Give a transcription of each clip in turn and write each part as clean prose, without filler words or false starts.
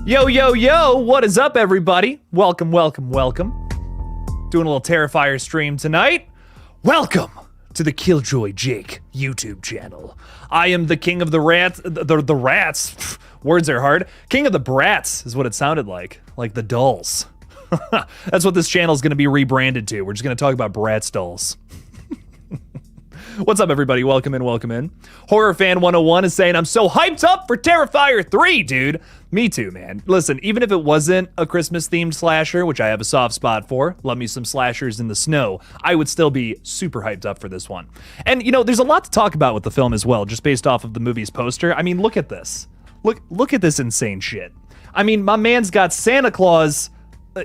Yo, yo, yo, what is up, everybody? Welcome. Doing a little Terrifier stream tonight. Welcome to the KillJoy Jake YouTube channel. I am the king of the rats, the rats. Words are hard. King of the brats is what it sounded like the dolls. That's what this channel is going to be rebranded to. We're just going to talk about Bratz dolls. What's up, everybody? Welcome in. Horror Fan 101 is saying, I'm so hyped up for Terrifier 3, dude. Me too, man. Listen, even if it wasn't a Christmas-themed slasher, which I have a soft spot for, love me some slashers in the snow, I would still be super hyped up for this one. And, you know, there's a lot to talk about with the film as well, just based off of the movie's poster. I mean, look at this. Look at this insane shit. I mean, my man's got Santa Claus,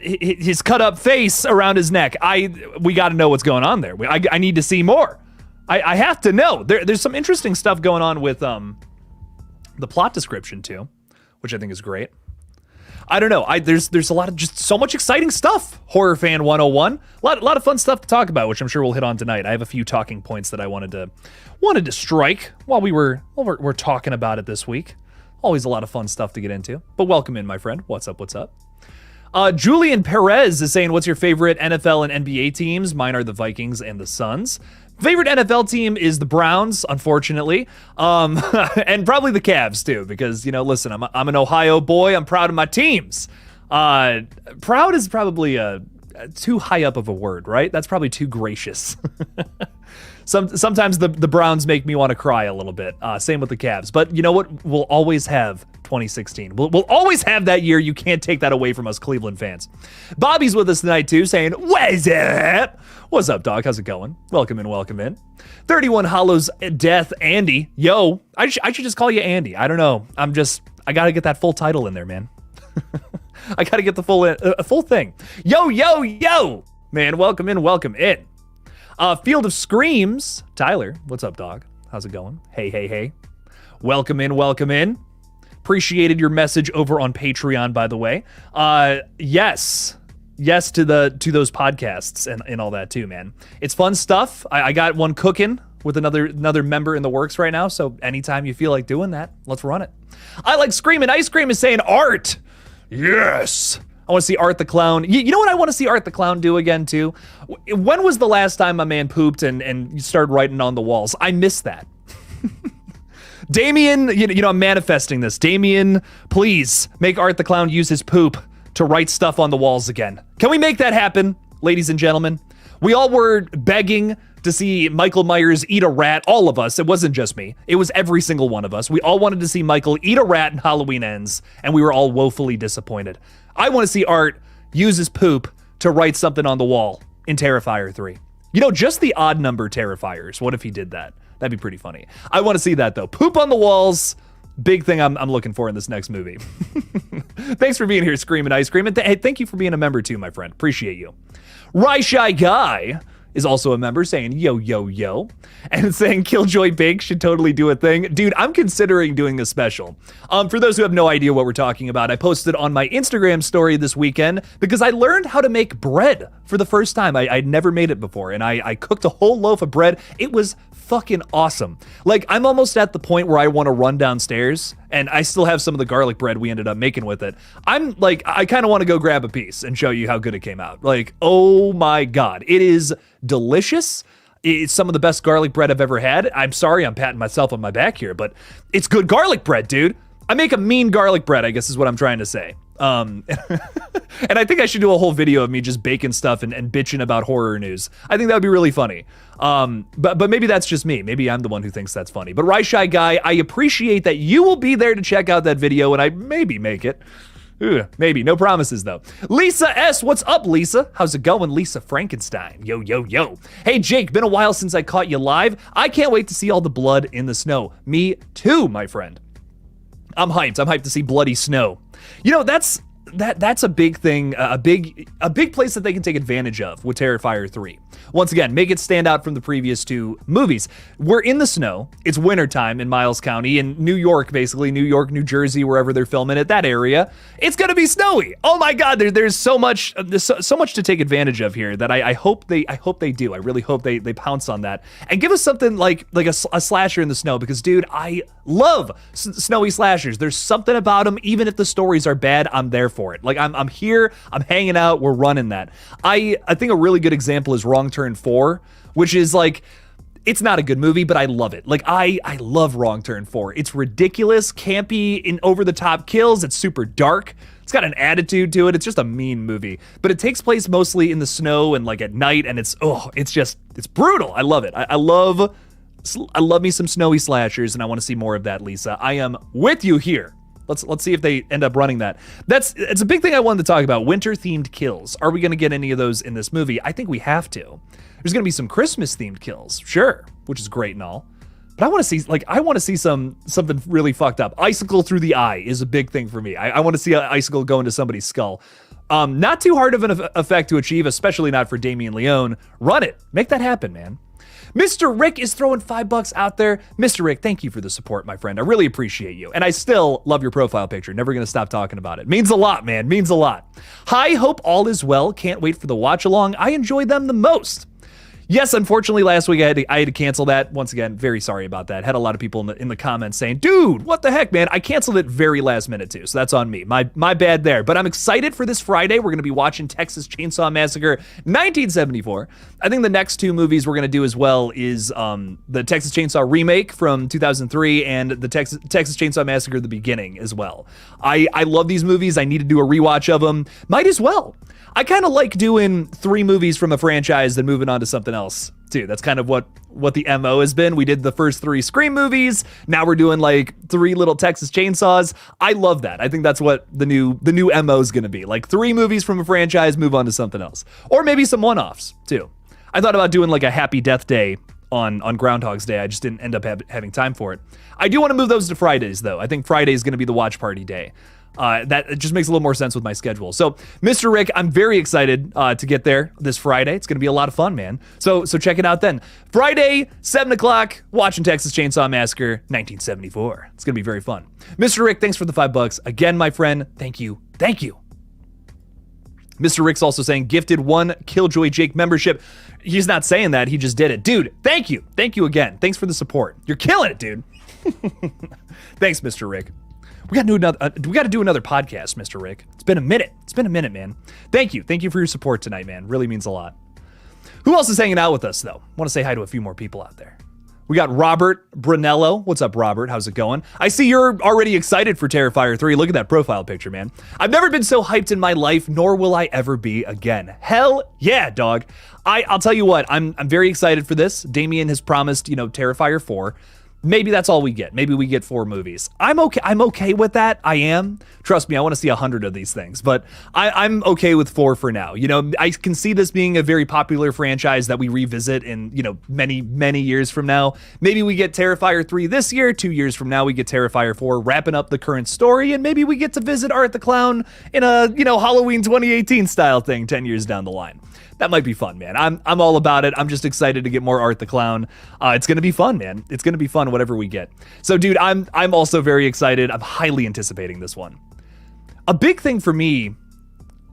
his cut-up face around his neck. We got to know what's going on there. I need to see more. I have to know. There's some interesting stuff going on with the plot description too, which I think is great. I don't know. There's a lot of just so much exciting stuff. Horror Fan 101. A lot of fun stuff to talk about, which I'm sure we'll hit on tonight. I have a few talking points that I wanted to strike while we're talking about it this week. Always a lot of fun stuff to get into. But welcome in, my friend. What's up? Julian Perez is saying, what's your favorite NFL and NBA teams? Mine are the Vikings and the Suns. Favorite NFL team is the Browns, unfortunately, and probably the Cavs too, because, you know, listen, I'm an Ohio boy. I'm proud of my teams. Proud is probably too high up of a word, right? That's probably too gracious. Sometimes the Browns make me want to cry a little bit. Same with the Cavs, but you know what? We'll always have 2016. We'll always have that year. You can't take that away from us Cleveland fans. Bobby's with us tonight too, saying, "What's up? What's up, dog? How's it going? Welcome in. 31 Hollows Death, Andy. Yo, I should just call you Andy. I don't know. I gotta get that full title in there, man. I gotta get the full thing. Yo, man. Welcome in. Field of Screams, Tyler. What's up, dog? How's it going? Hey. Welcome in. Appreciated your message over on Patreon, by the way. Yes to those podcasts and all that too, man. It's fun stuff. I got one cooking with another member in the works right now, so anytime you feel like doing that, let's run it. I like Screaming Ice Cream is saying art. Yes. I want to see Art the Clown. You know what I want to see Art the Clown do again too? When was the last time my man pooped and started writing on the walls? I miss that. Damien, you know, I'm manifesting this. Damien, please make Art the Clown use his poop to write stuff on the walls again. Can we make that happen, ladies and gentlemen? We all were begging to see Michael Myers eat a rat, all of us. It wasn't just me. It was every single one of us. We all wanted to see Michael eat a rat in Halloween Ends, and we were all woefully disappointed. I want to see Art use his poop to write something on the wall in Terrifier 3. You know, just the odd number Terrifiers. What if he did that? That'd be pretty funny. I want to see that, though. Poop on the walls. Big thing I'm looking for in this next movie. Thanks for being here, Screaming Ice Cream. And hey, thank you for being a member, too, my friend. Appreciate you. Rye Shy Guy is also a member saying, yo, and saying KillJoy Bake should totally do a thing. Dude, I'm considering doing a special. For those who have no idea what we're talking about, I posted on my Instagram story this weekend because I learned how to make bread for the first time. I'd never made it before, and I cooked a whole loaf of bread. It was fucking awesome. Like, I'm almost at the point where I want to run downstairs, and I still have some of the garlic bread we ended up making with it. I'm like, I kind of want to go grab a piece and show you how good it came out. Like, oh my God, it is delicious. It's some of the best garlic bread I've ever had. I'm sorry I'm patting myself on my back here, but it's good garlic bread, dude. I make a mean garlic bread, I guess is what I'm trying to say. And I think I should do a whole video of me just baking stuff and bitching about horror news. I think that would be really funny. But maybe that's just me. Maybe I'm the one who thinks that's funny. But Rye Shy Guy, I appreciate that you will be there to check out that video, and I maybe make it. Maybe. No promises, though. Lisa S. What's up, Lisa? How's it going, Lisa Frankenstein? Yo. Hey, Jake, been a while since I caught you live. I can't wait to see all the blood in the snow. Me too, my friend. I'm hyped. I'm hyped to see bloody snow. You know, that's a big thing, a big place that they can take advantage of with Terrifier 3. Once again, make it stand out from the previous two movies. We're in the snow. It's wintertime in Miles County, in New York, basically. New York, New Jersey, wherever they're filming it, that area. It's going to be snowy. Oh my God, there's so much to take advantage of here that I hope they do. I really hope they pounce on that and give us something like a slasher in the snow, because dude, I love snowy slashers. There's something about them. Even if the stories are bad, I'm there for it. Like I'm here, I'm hanging out, we're running that. I think a really good example is Wrong Turn 4, which is like, it's not a good movie, but I love it. Like I love Wrong Turn 4. It's ridiculous, campy, in over-the-top kills. It's super dark. It's got an attitude to it. It's just a mean movie, but it takes place mostly in the snow and like at night, and it's brutal. I love it. I love me some snowy slashers, and I want to see more of that, Lisa. I am with you here. Let's see if they end up running that. It's a big thing I wanted to talk about. Winter-themed kills. Are we going to get any of those in this movie? I think we have to. There's going to be some Christmas-themed kills, sure, which is great and all. But I want to see something really fucked up. Icicle through the eye is a big thing for me. I want to see an icicle go into somebody's skull. Not too hard of an effect to achieve, especially not for Damien Leone. Run it. Make that happen, man. Mr. Rick is throwing $5 out there. Mr. Rick, thank you for the support, my friend. I really appreciate you. And I still love your profile picture. Never gonna stop talking about it. Means a lot, man. Means a lot. Hi, hope all is well. Can't wait for the watch along. I enjoy them the most. Yes, unfortunately, last week I had to cancel that. Once again, very sorry about that. Had a lot of people in the comments saying, dude, what the heck, man? I canceled it very last minute too, so that's on me. My bad there. But I'm excited for this Friday. We're going to be watching Texas Chainsaw Massacre 1974. I think the next two movies we're going to do as well is the Texas Chainsaw remake from 2003 and the Texas Chainsaw Massacre The Beginning as well. I love these movies. I need to do a rewatch of them. Might as well. I kind of like doing 3 movies from a franchise then moving on to something else too. That's kind of what the MO has been. We did the first 3 Scream movies. Now we're doing like 3 little Texas Chainsaws. I love that. I think that's what the new MO is going to be. Like 3 movies from a franchise, move on to something else. Or maybe some one-offs too. I thought about doing like a Happy Death Day on Groundhog's Day. I just didn't end up having time for it. I do want to move those to Fridays though. I think Friday is going to be the watch party day. That it just makes a little more sense with my schedule. So, Mr. Rick, I'm very excited to get there this Friday. It's going to be a lot of fun, man. So check it out then. Friday, 7 o'clock, watching Texas Chainsaw Massacre 1974. It's going to be very fun. Mr. Rick, thanks for the $5. Again, my friend, thank you. Thank you. Mr. Rick's also saying, gifted 1 KillJoy Jake membership. He's not saying that, he just did it. Dude, thank you. Thank you again. Thanks for the support. You're killing it, dude. Thanks, Mr. Rick. We got to do another podcast, Mr. Rick. It's been a minute, man. Thank you for your support tonight, man. Really means a lot. Who else is hanging out with us, though? I want to say hi to a few more people out there. We got Robert Brunello. What's up, Robert? How's it going? I see you're already excited for Terrifier 3. Look at that profile picture, man. I've never been so hyped in my life, nor will I ever be again. Hell yeah, dog. I'll tell you what, I'm very excited for this. Damien has promised, Terrifier 4. Maybe that's all we get. Maybe we get 4 movies. I'm okay with that. I am. Trust me, I want to see 100 of these things, but I'm okay with 4 for now. I can see this being a very popular franchise that we revisit in, many, many years from now. Maybe we get Terrifier 3 this year. 2 years from now, we get Terrifier 4, wrapping up the current story, and maybe we get to visit Art the Clown in a, Halloween 2018 style thing 10 years down the line. That might be fun, man. I'm all about it. I'm just excited to get more Art the Clown. It's gonna be fun, man. It's gonna be fun, whatever we get. So, dude, I'm also very excited. I'm highly anticipating this one. A big thing for me,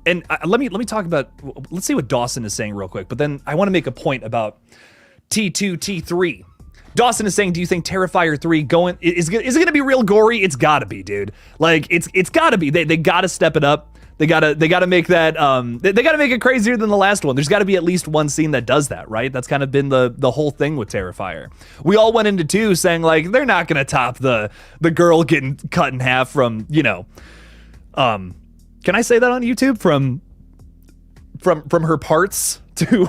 and let me talk about. Let's see what Dawson is saying real quick. But then I want to make a point about T2, T3. Dawson is saying, do you think Terrifier 3 is it gonna be real gory? It's gotta be, dude. Like it's gotta be. They gotta step it up. They gotta make that they gotta make it crazier than the last one. There's gotta be at least one scene that does that, right? That's kind of been the whole thing with Terrifier. We all went into 2 saying like they're not gonna top the girl getting cut in half from, can I say that on YouTube? From her parts to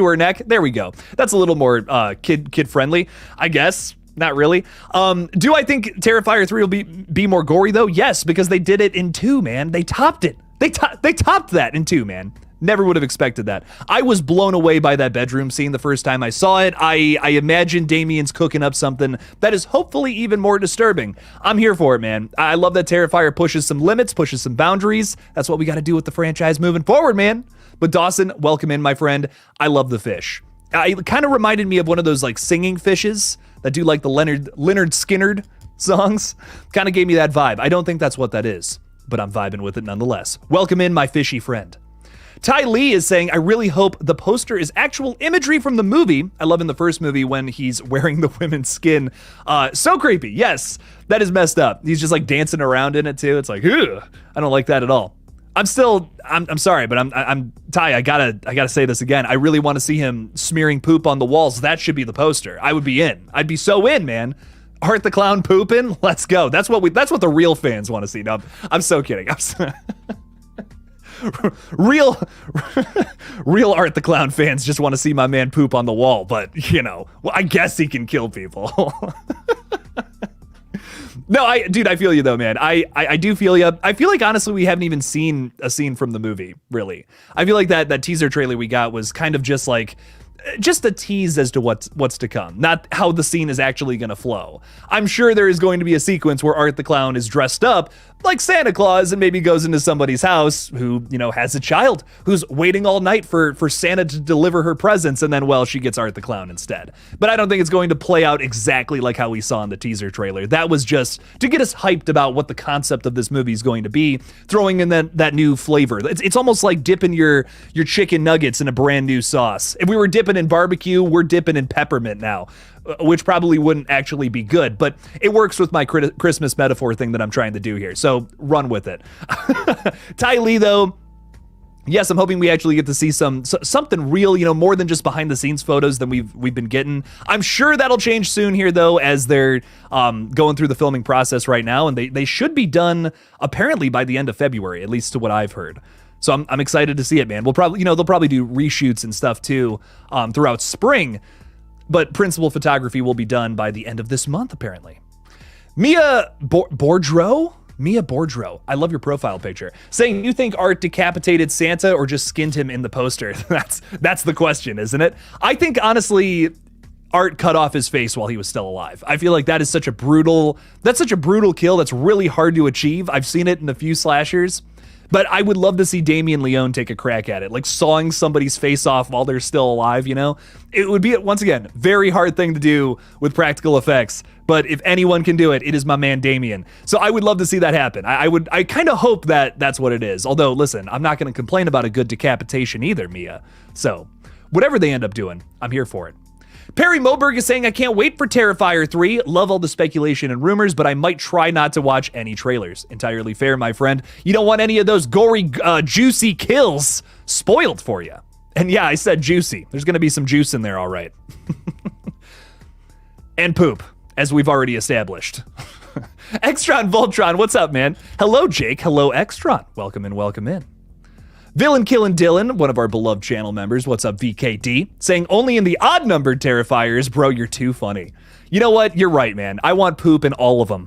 her neck. There we go. That's a little more kid friendly, I guess. Not really. Do I think Terrifier 3 will be more gory though? Yes, because they did it in 2, man. They topped it. They topped that in 2, man. Never would have expected that. I was blown away by that bedroom scene the first time I saw it. I imagine Damien's cooking up something that is hopefully even more disturbing. I'm here for it, man. I love that Terrifier pushes some limits, pushes some boundaries. That's what we got to do with the franchise moving forward, man. But Dawson, welcome in, my friend. I love the fish. It kind of reminded me of one of those like singing fishes that do like the Leonard Skinner songs. Kind of gave me that vibe. I don't think that's what that is, but I'm vibing with it nonetheless. Welcome in, my fishy friend. Ty Lee is saying, I really hope the poster is actual imagery from the movie. I love in the first movie when he's wearing the women's skin. So creepy. Yes, that is messed up. He's just like dancing around in it too. It's like, ugh, I don't like that at all. I'm sorry, but I'm Ty, I gotta say this again. I really want to see him smearing poop on the walls. That should be the poster. I would be in. I'd be so in, man. Art the Clown pooping. Let's go. That's what the real fans want to see. No, I'm so kidding. Real Art the Clown fans just want to see my man poop on the wall, but well, I guess he can kill people. No, dude, I feel you though, man. I do feel you. I feel like honestly we haven't even seen a scene from the movie, really. I feel like that teaser trailer we got was kind of just like just a tease as to what's to come, not how the scene is actually going to flow. I'm sure there is going to be a sequence where Art the Clown is dressed up like Santa Claus and maybe goes into somebody's house who, has a child who's waiting all night for Santa to deliver her presents, and then, well, she gets Art the Clown instead. But I don't think it's going to play out exactly like how we saw in the teaser trailer. That was just to get us hyped about what the concept of this movie is going to be, throwing in that new flavor. It's almost like dipping your chicken nuggets in a brand new sauce. If we were dipping in barbecue, we're dipping in peppermint now, which probably wouldn't actually be good, but it works with my Christmas metaphor thing that I'm trying to do here, so run with it. Ty Lee, though, yes, I'm hoping we actually get to see something real, more than just behind the scenes photos than we've been getting. I'm sure that'll change soon here, though, as they're going through the filming process right now, and they should be done apparently by the end of February, at least to what I've heard. So I'm excited to see it, man. We'll probably, they'll probably do reshoots and stuff too throughout spring, but principal photography will be done by the end of this month, apparently. Mia Bourdreau, I love your profile picture, saying, you think Art decapitated Santa or just skinned him in the poster? That's the question, isn't it? I think, honestly, Art cut off his face while he was still alive. I feel like that is such a brutal kill that's really hard to achieve. I've seen it in a few slashers. But I would love to see Damien Leone take a crack at it, like sawing somebody's face off while they're still alive, It would be, once again, very hard thing to do with practical effects, but if anyone can do it, it is my man Damien. So I would love to see that happen. I kind of hope that that's what it is. Although, listen, I'm not going to complain about a good decapitation either, Mia. So whatever they end up doing, I'm here for it. Perry Moberg is saying, I can't wait for Terrifier 3. Love all the speculation and rumors, but I might try not to watch any trailers. Entirely fair, my friend. You don't want any of those gory, juicy kills spoiled for you. And yeah, I said juicy. There's going to be some juice in there, all right. And poop, as we've already established. Extron Voltron, what's up, man? Hello, Jake. Hello, Extron. Welcome in, welcome in. Villain Killin' Dylan, one of our beloved channel members, what's up, VKD, saying only in the odd-numbered Terrifiers, bro, you're too funny. You know what? You're right, man. I want poop in all of them.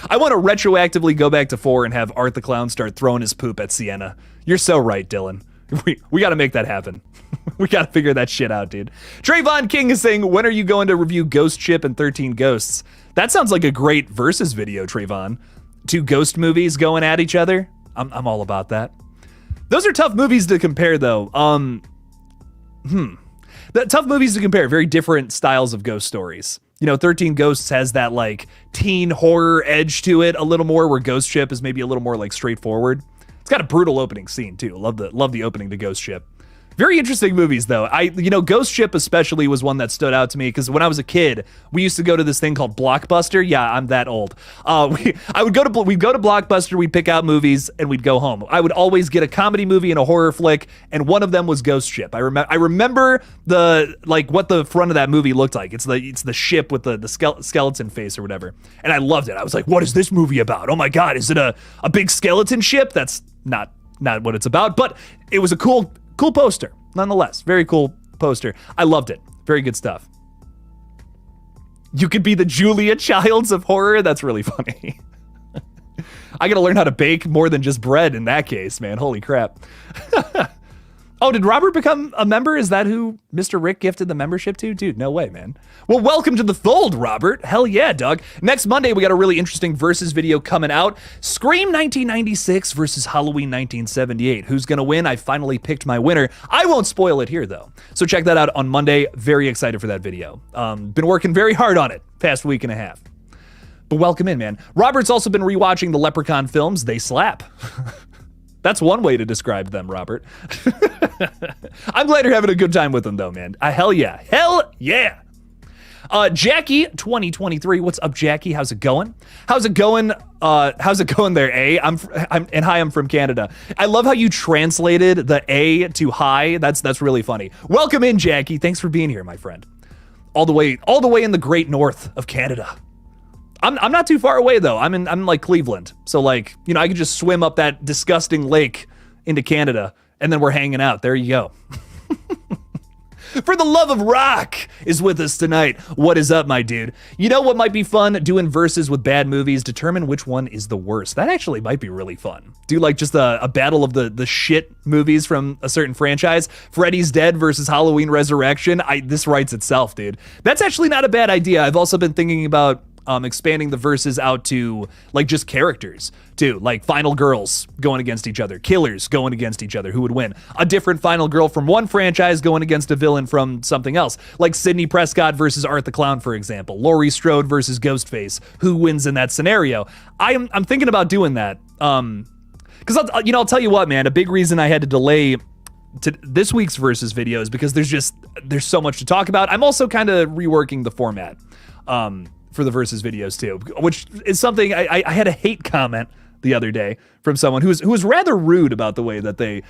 I want to retroactively go back to 4 and have Art the Clown start throwing his poop at Sienna. You're so right, Dylan. We got to make that happen. We got to figure that shit out, dude. Trayvon King is saying, when are you going to review Ghost Ship and 13 Ghosts? That sounds like a great versus video, Trayvon. 2 ghost movies going at each other. I'm all about that. Those are tough movies to compare, though. Tough movies to compare. Very different styles of ghost stories. 13 Ghosts has that, like, teen horror edge to it a little more, where Ghost Ship is maybe a little more, like, straightforward. It's got a brutal opening scene, too. Love the opening to Ghost Ship. Very interesting movies, though. Ghost Ship especially was one that stood out to me because when I was a kid, we used to go to this thing called Blockbuster. Yeah, I'm that old. We'd go to Blockbuster, we'd pick out movies, and we'd go home. I would always get a comedy movie and a horror flick, and one of them was Ghost Ship. I remember what the front of that movie looked like. It's the ship with the skeleton face or whatever, and I loved it. I was like, what is this movie about? Oh my god, is it a big skeleton ship? That's not what it's about, but it was a cool poster, nonetheless. Very cool poster. I loved it. Very good stuff. You could be the Julia Childs of horror. That's really funny. I gotta learn how to bake more than just bread in that case, man. Holy crap. Oh, did Robert become a member? Is that who Mr. Rick gifted the membership to? Dude, no way, man. Well, welcome to the fold, Robert. Hell yeah, dog. Next Monday, we got a really interesting versus video coming out. Scream 1996 versus Halloween 1978. Who's gonna win? I finally picked my winner. I won't spoil it here, though. So check that out on Monday. Very excited for that video. Been working very hard on it past week and a half. But welcome in, man. Robert's also been rewatching the Leprechaun films. They slap. That's one way to describe them, Robert. I'm glad you're having a good time with them, though, man. Hell yeah. Hell yeah. Jackie 2023. What's up, Jackie? How's it going? How's it going? How's it going there, A? I'm from Canada. I love how you translated the A to hi. That's really funny. Welcome in, Jackie. Thanks for being here, my friend. All the way in the great north of Canada. I'm not too far away though. I'm in like Cleveland. So like, you know, I could just swim up that disgusting lake into Canada and then we're hanging out. There you go. For the Love of Rock is with us tonight. What is up, my dude? You know what might be fun? Doing verses with bad movies, determine which one is the worst. That actually might be really fun. Do like just a battle of the shit movies from a certain franchise. Freddy's Dead versus Halloween Resurrection. This writes itself, dude. That's actually not a bad idea. I've also been thinking about expanding the verses out to like just characters too, like final girls going against each other, killers going against each other. Who would win? A different final girl from one franchise going against a villain from something else, like Sidney Prescott versus Art the Clown, for example. Laurie Strode versus Ghostface. Who wins in that scenario? I'm thinking about doing that. Because I'll tell you what, man. A big reason I had to delay to this week's versus video is because there's so much to talk about. I'm also kind of reworking the format. For the versus videos too, which is something I had a hate comment the other day from someone who was rather rude about the way that they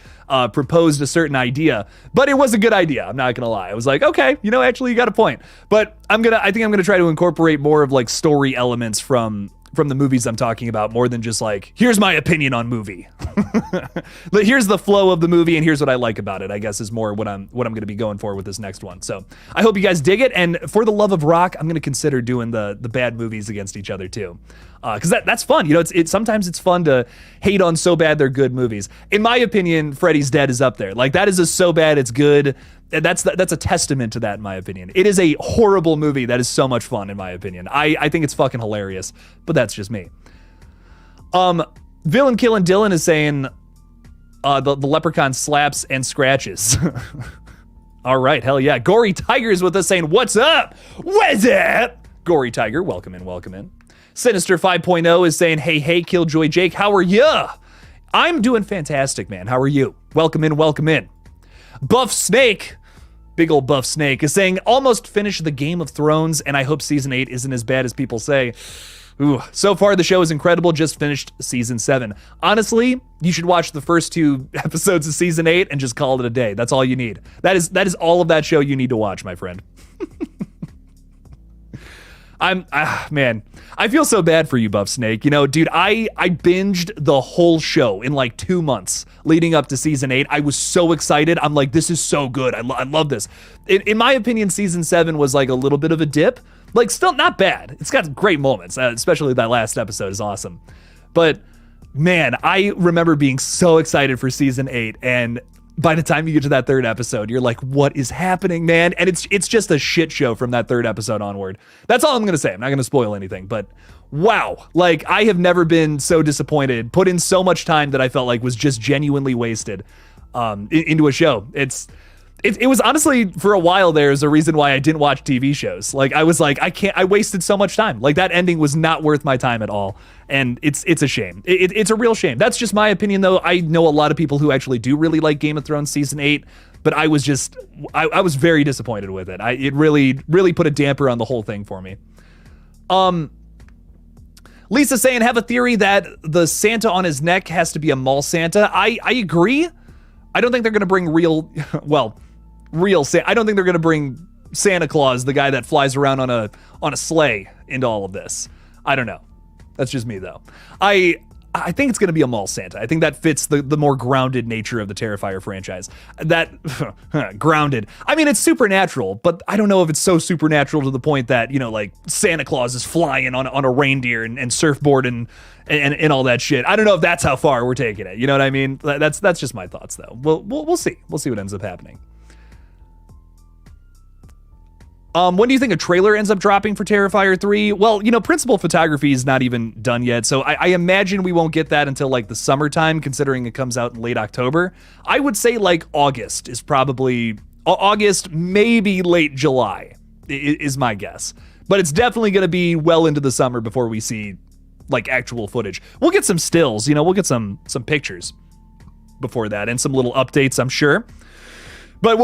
proposed a certain idea, but it was a good idea. I'm not gonna lie. I was like, okay, you know, actually you got a point. But I think I'm gonna try to incorporate more of like story elements from the movies I'm talking about, more than just like, here's my opinion on movie. But here's the flow of the movie and here's what I like about it, I guess is more what I'm going to be going for with this next one. So I hope you guys dig it. And for the love of rock, I'm going to consider doing the bad movies against each other too. Cause that's fun. You know, sometimes it's fun to hate on so bad they're good movies. In my opinion, Freddy's Dead is up there. Like that is a so bad it's good. That's a testament to that, in my opinion. It is a horrible movie that is so much fun, in my opinion. I think it's fucking hilarious, but that's just me. Villain Killin' Dylan is saying the leprechaun slaps and scratches. All right, hell yeah. Gory Tiger's with us saying, what's up? What's up? Gory Tiger, welcome in, welcome in. Sinister 5.0 is saying, hey, Killjoy Jake, how are ya? I'm doing fantastic, man. How are you? Welcome in, welcome in. Buff Snake, big old Buff Snake, is saying, almost finished the Game of Thrones, and I hope season 8 isn't as bad as people say. Ooh, so far the show is incredible, just finished season 7. Honestly, you should watch the first 2 episodes of season 8 and just call it a day. That's all you need. That is all of that show you need to watch, my friend. Man, I feel so bad for you, Buff Snake. You know, dude, I binged the whole show in like 2 months leading up to season 8. I was so excited. I'm like, this is so good. I love this. In my opinion, season 7 was like a little bit of a dip. Like, still not bad. It's got great moments, especially that last episode is awesome. But man, I remember being so excited for season 8, and by the time you get to that 3rd episode, you're like, what is happening, man? And it's just a shit show from that 3rd episode onward. That's all I'm gonna say. I'm not gonna spoil anything, but wow. Like, I have never been so disappointed, put in so much time that I felt like was just genuinely wasted into a show. It was honestly, for a while there, is a reason why I didn't watch TV shows. Like, I was like, I wasted so much time. Like, that ending was not worth my time at all. And it's a shame. It's a real shame. That's just my opinion, though. I know a lot of people who actually do really like Game of Thrones season 8, but I was just, I was very disappointed with it. It really put a damper on the whole thing for me. Lisa saying, have a theory that the Santa on his neck has to be a mall Santa. I agree. I don't think they're going to bring real Santa. I don't think they're going to bring Santa Claus, the guy that flies around on a sleigh, into all of this. I don't know. That's just me, though. I I think it's going to be a mall Santa. I think that fits the more grounded nature of the Terrifier franchise. That, grounded. I mean, it's supernatural, but I don't know if it's so supernatural to the point that, you know, like Santa Claus is flying on a reindeer and surfboard and all that shit. I don't know if that's how far we're taking it. You know what I mean? That's just my thoughts, though. We'll see. We'll see what ends up happening. When do you think a trailer ends up dropping for Terrifier 3? Well, you know, principal photography is not even done yet, so I imagine we won't get that until like the summertime, considering it comes out in late October. I would say like August is probably, August, maybe late July is my guess. But it's definitely going to be well into the summer before we see like actual footage. We'll get some stills, you know, we'll get some pictures before that and some little updates, I'm sure. But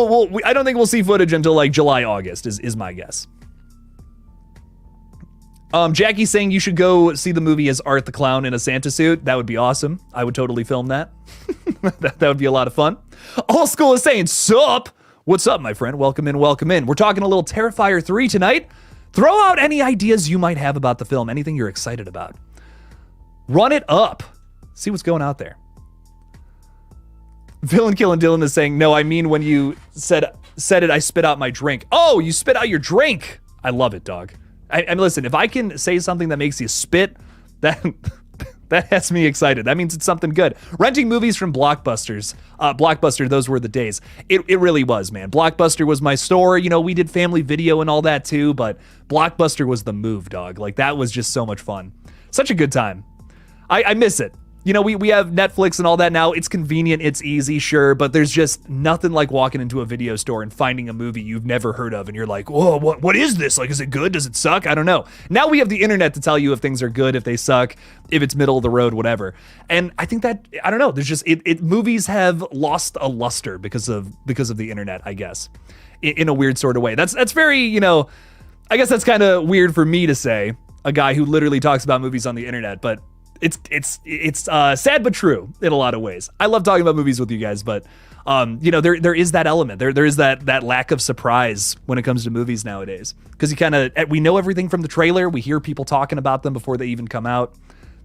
I don't think we'll see footage until like July, August is my guess. Jackie's saying you should go see the movie as Art the Clown in a Santa suit. That would be awesome. I would totally film that. that would be a lot of fun. All School is saying, sup? What's up, my friend? Welcome in, welcome in. We're talking a little Terrifier 3 tonight. Throw out any ideas you might have about the film, anything you're excited about. Run it up. See what's going out there. Villain Killing Dylan is saying, no, I mean when you said it, I spit out my drink. Oh, you spit out your drink. I love it, dog. I mean, listen, if I can say something that makes you spit, that has me excited. That means it's something good. Renting movies from Blockbuster, those were the days. It really was, man. Blockbuster was my store. You know, we did family video and all that too, but Blockbuster was the move, dog. Like, that was just so much fun. Such a good time. I miss it. You know, we have Netflix and all that now. It's convenient, it's easy, sure, but there's just nothing like walking into a video store and finding a movie you've never heard of, and you're like, whoa, what is this? Like, is it good? Does it suck? I don't know. Now we have the internet to tell you if things are good, if they suck, if it's middle of the road, whatever. And I think that, I don't know, there's just, movies have lost a luster because of the internet, I guess, in a weird sort of way. That's very, you know, I guess that's kind of weird for me to say, a guy who literally talks about movies on the internet, but it's sad but true in a lot of ways. I love talking about movies with you guys, but you know, there is that element. There is that lack of surprise when it comes to movies nowadays, because we know everything from the trailer. We hear people talking about them before they even come out.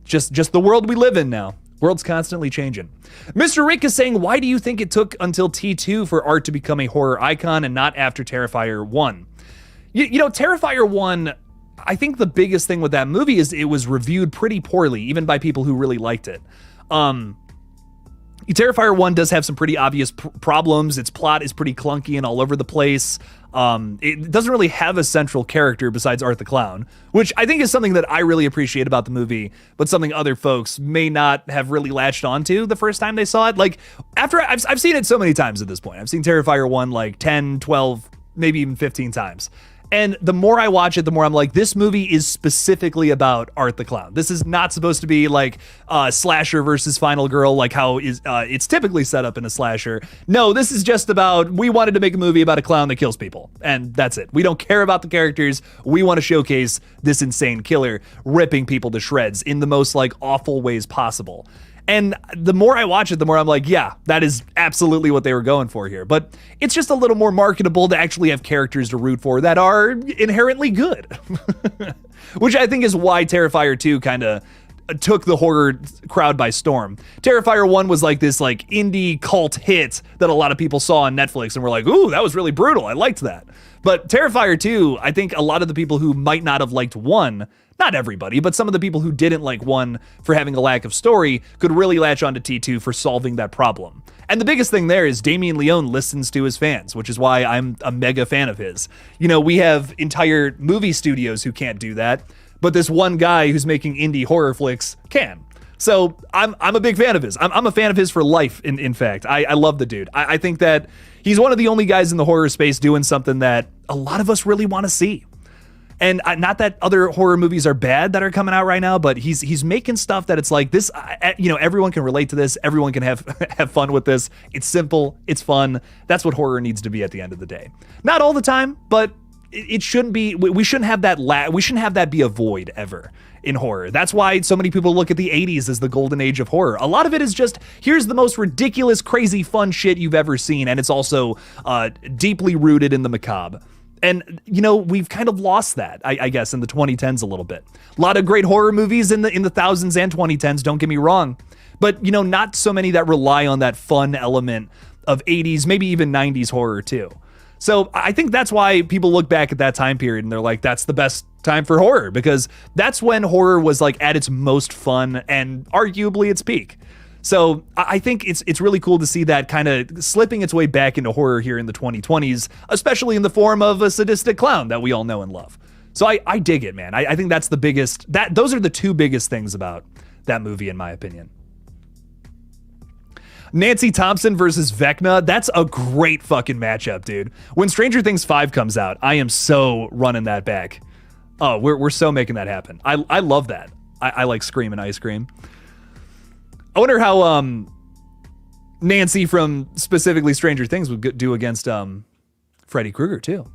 Just the world we live in now. World's constantly changing. Mr. Rick is saying, why do you think it took until T2 for art to become a horror icon and not after Terrifier 1? You know, Terrifier 1, I think the biggest thing with that movie is it was reviewed pretty poorly, even by people who really liked it. Terrifier 1 does have some pretty obvious problems. Its plot is pretty clunky and all over the place. It doesn't really have a central character besides Art the Clown, which I think is something that I really appreciate about the movie, but something other folks may not have really latched onto the first time they saw it. Like, after I've seen it so many times at this point. I've seen Terrifier 1 like 10, 12, maybe even 15 times. And the more I watch it, the more I'm like, this movie is specifically about Art the Clown. This is not supposed to be like slasher versus final girl, like how it's typically set up in a slasher. No, this is just about, we wanted to make a movie about a clown that kills people. And that's it. We don't care about the characters. We want to showcase this insane killer ripping people to shreds in the most like awful ways possible. And the more I watch it, the more I'm like, yeah, that is absolutely what they were going for here. But it's just a little more marketable to actually have characters to root for that are inherently good. Which I think is why Terrifier 2 kind of took the horror crowd by storm. Terrifier 1 was like this like indie cult hit that a lot of people saw on Netflix and were like, ooh, that was really brutal. I liked that. But Terrifier 2, I think a lot of the people who might not have liked 1, not everybody, but some of the people who didn't like 1 for having a lack of story could really latch onto T2 for solving that problem. And the biggest thing there is Damien Leone listens to his fans, which is why I'm a mega fan of his. You know, we have entire movie studios who can't do that, but this one guy who's making indie horror flicks can. So I'm a big fan of his. I'm a fan of his for life, in fact. I love the dude. I think that he's one of the only guys in the horror space doing something that a lot of us really want to see. And not that other horror movies are bad that are coming out right now, but he's making stuff that it's like this, you know, everyone can relate to this. Everyone can have fun with this. It's simple. It's fun. That's what horror needs to be at the end of the day. Not all the time, but it shouldn't be, we shouldn't have that, we shouldn't have that be a void ever in horror. That's why so many people look at the 80s as the golden age of horror. A lot of it is just, here's the most ridiculous, crazy, fun shit you've ever seen. And it's also deeply rooted in the macabre. And, we've kind of lost that, I guess, in the 2010s a little bit. A lot of great horror movies in the thousands and 2010s, don't get me wrong. But, not so many that rely on that fun element of 80s, maybe even 90s horror too. So I think that's why people look back at that time period and they're like, that's the best time for horror, because that's when horror was like at its most fun and arguably its peak. So I think it's really cool to see that kind of slipping its way back into horror here in the 2020s, especially in the form of a sadistic clown that we all know and love. So I dig it, man. I think that's the biggest, those are the two biggest things about that movie, in my opinion. Nancy Thompson versus Vecna. That's a great fucking matchup, dude. When Stranger Things 5 comes out, I am so running that back. Oh, we're so making that happen. I love that. I like Scream and Ice Cream. I wonder how Nancy from specifically Stranger Things would do against Freddy Krueger too.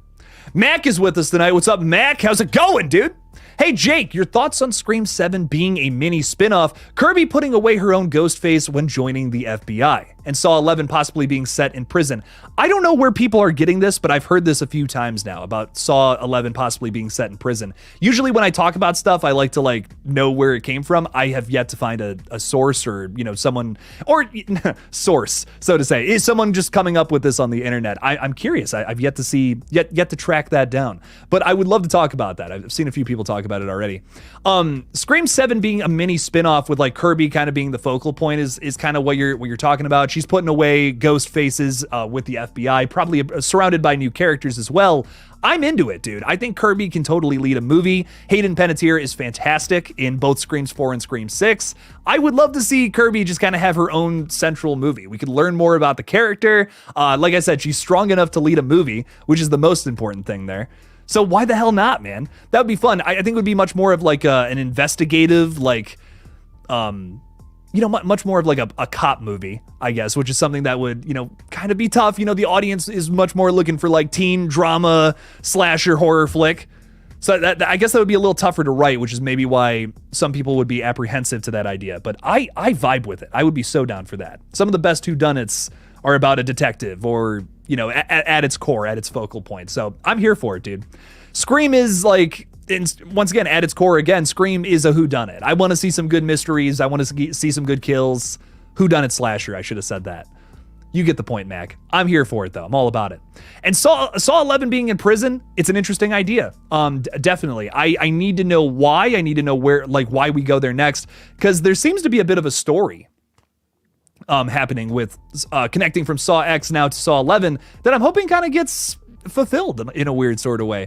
Mac is with us tonight. What's up, Mac? How's it going, dude? Hey, Jake, your thoughts on Scream 7 being a mini spin-off, Kirby putting away her own ghost face when joining the FBI, and Saw 11 possibly being set in prison. I don't know where people are getting this, but I've heard this a few times now about Saw 11 possibly being set in prison. Usually when I talk about stuff, I like to know where it came from. I have yet to find a source or, someone, or source, so to say. Is someone just coming up with this on the internet? I'm curious. I've yet to track that down, but I would love to talk about that. I've seen a few people talk about it already. Scream 7 being a mini spin-off with Kirby kind of being the focal point is kind of what you're talking about. She's putting away ghost faces with the FBI, probably surrounded by new characters as well. I'm into it, dude. I think Kirby can totally lead a movie. Hayden Panettiere is fantastic in both Screams 4 and Scream 6. I would love to see Kirby just kind of have her own central movie. We could learn more about the character. Like I said, she's strong enough to lead a movie, which is the most important thing there. So why the hell not, man? That would be fun. I think it would be much more of an investigative, much more of a cop movie, I guess, which is something that would, kind of be tough. The audience is much more looking for teen drama slasher horror flick. So that I guess that would be a little tougher to write, which is maybe why some people would be apprehensive to that idea. But I vibe with it. I would be so down for that. Some of the best whodunits are about a detective or, at its core, at its focal point. So I'm here for it, dude. Scream is once again, at its core again, Scream is a whodunit. I want to see some good mysteries. I want to see some good kills. Whodunit slasher, I should have said that. You get the point, Mac. I'm here for it, though. I'm all about it. And Saw 11 being in prison, it's an interesting idea. Definitely. I need to know why. I need to know where, why we go there next, because there seems to be a bit of a story happening with connecting from Saw X now to Saw 11 that I'm hoping kind of gets fulfilled in a weird sort of way.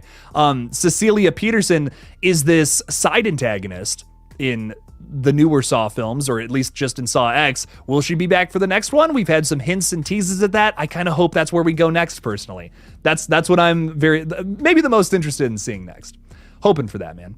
Cecilia Peterson is this side antagonist in the newer Saw films, or at least just in Saw X. Will she be back for the next one? We've had some hints and teases at that. I kind of hope that's where we go next, personally. That's what I'm maybe the most interested in seeing next. Hoping for that, man.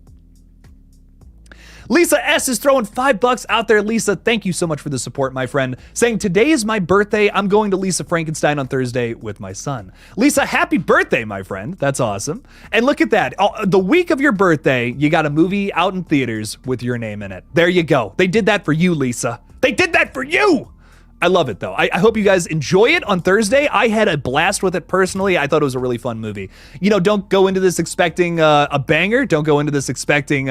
Lisa S is throwing $5 out there. Lisa, thank you so much for the support, my friend. Saying, today is my birthday. I'm going to Lisa Frankenstein on Thursday with my son. Lisa, happy birthday, my friend. That's awesome. And look at that. The week of your birthday, you got a movie out in theaters with your name in it. There you go. They did that for you, Lisa. They did that for you. I love it, though. I hope you guys enjoy it on Thursday. I had a blast with it personally. I thought it was a really fun movie. Don't go into this expecting a banger. Don't go into this expecting...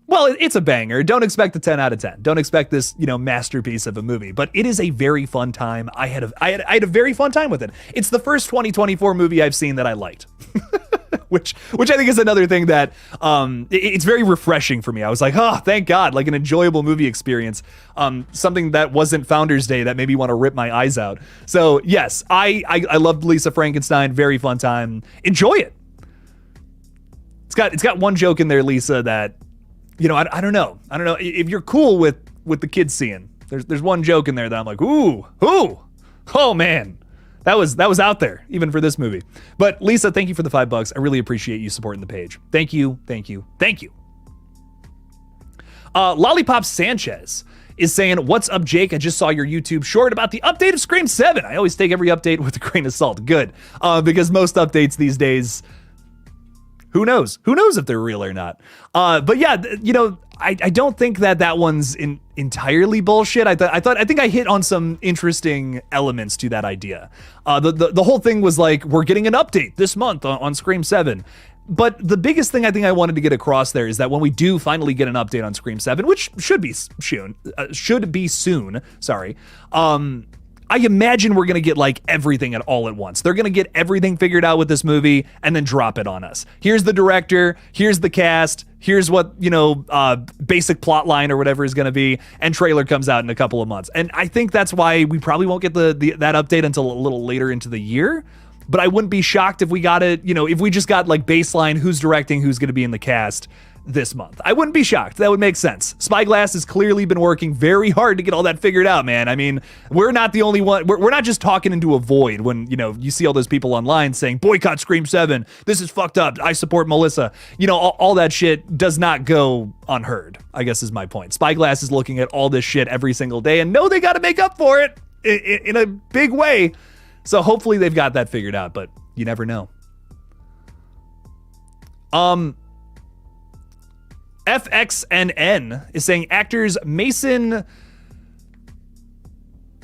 Well, it's a banger. Don't expect a 10 out of 10. Don't expect this, masterpiece of a movie. But it is a very fun time. I had a very fun time with it. It's the first 2024 movie I've seen that I liked, which I think is another thing that it's very refreshing for me. I was like, oh, thank God, an enjoyable movie experience. Something that wasn't Founders Day that made me want to rip my eyes out. So yes, I loved Lisa Frankenstein. Very fun time. Enjoy it. It's got one joke in there, Lisa, that. I don't know if you're cool with the kids seeing. There's one joke in there that I'm like, ooh, oh man, that was out there even for this movie. But Lisa, thank you for the $5. I really appreciate you supporting the page. Thank you. Lollipop Sanchez is saying, what's up, Jake? I just saw your YouTube short about the update of Scream 7. I always take every update with a grain of salt. Good, because most updates these days. Who knows? Who knows if they're real or not? But yeah, I don't think that one's entirely bullshit. I think I hit on some interesting elements to that idea. The whole thing was like, we're getting an update this month on Scream 7. But the biggest thing I think I wanted to get across there is that when we do finally get an update on Scream 7, which should be soon, sorry. I imagine we're going to get like everything all at once. They're going to get everything figured out with this movie and then drop it on us. Here's the director, here's the cast, here's what, basic plot line or whatever is going to be, and trailer comes out in a couple of months. And I think that's why we probably won't get that update until a little later into the year. But I wouldn't be shocked if we got it, if we just got like baseline who's directing, who's going to be in the cast this month. I wouldn't be shocked. That would make sense. Spyglass has clearly been working very hard to get all that figured out, man. I mean, we're not the only one. We're not just talking into a void when, you see all those people online saying, boycott Scream 7. This is fucked up. I support Melissa. All that shit does not go unheard, I guess is my point. Spyglass is looking at all this shit every single day and know they got to make up for it in a big way. So hopefully they've got that figured out, but you never know. FXNN is saying actors Mason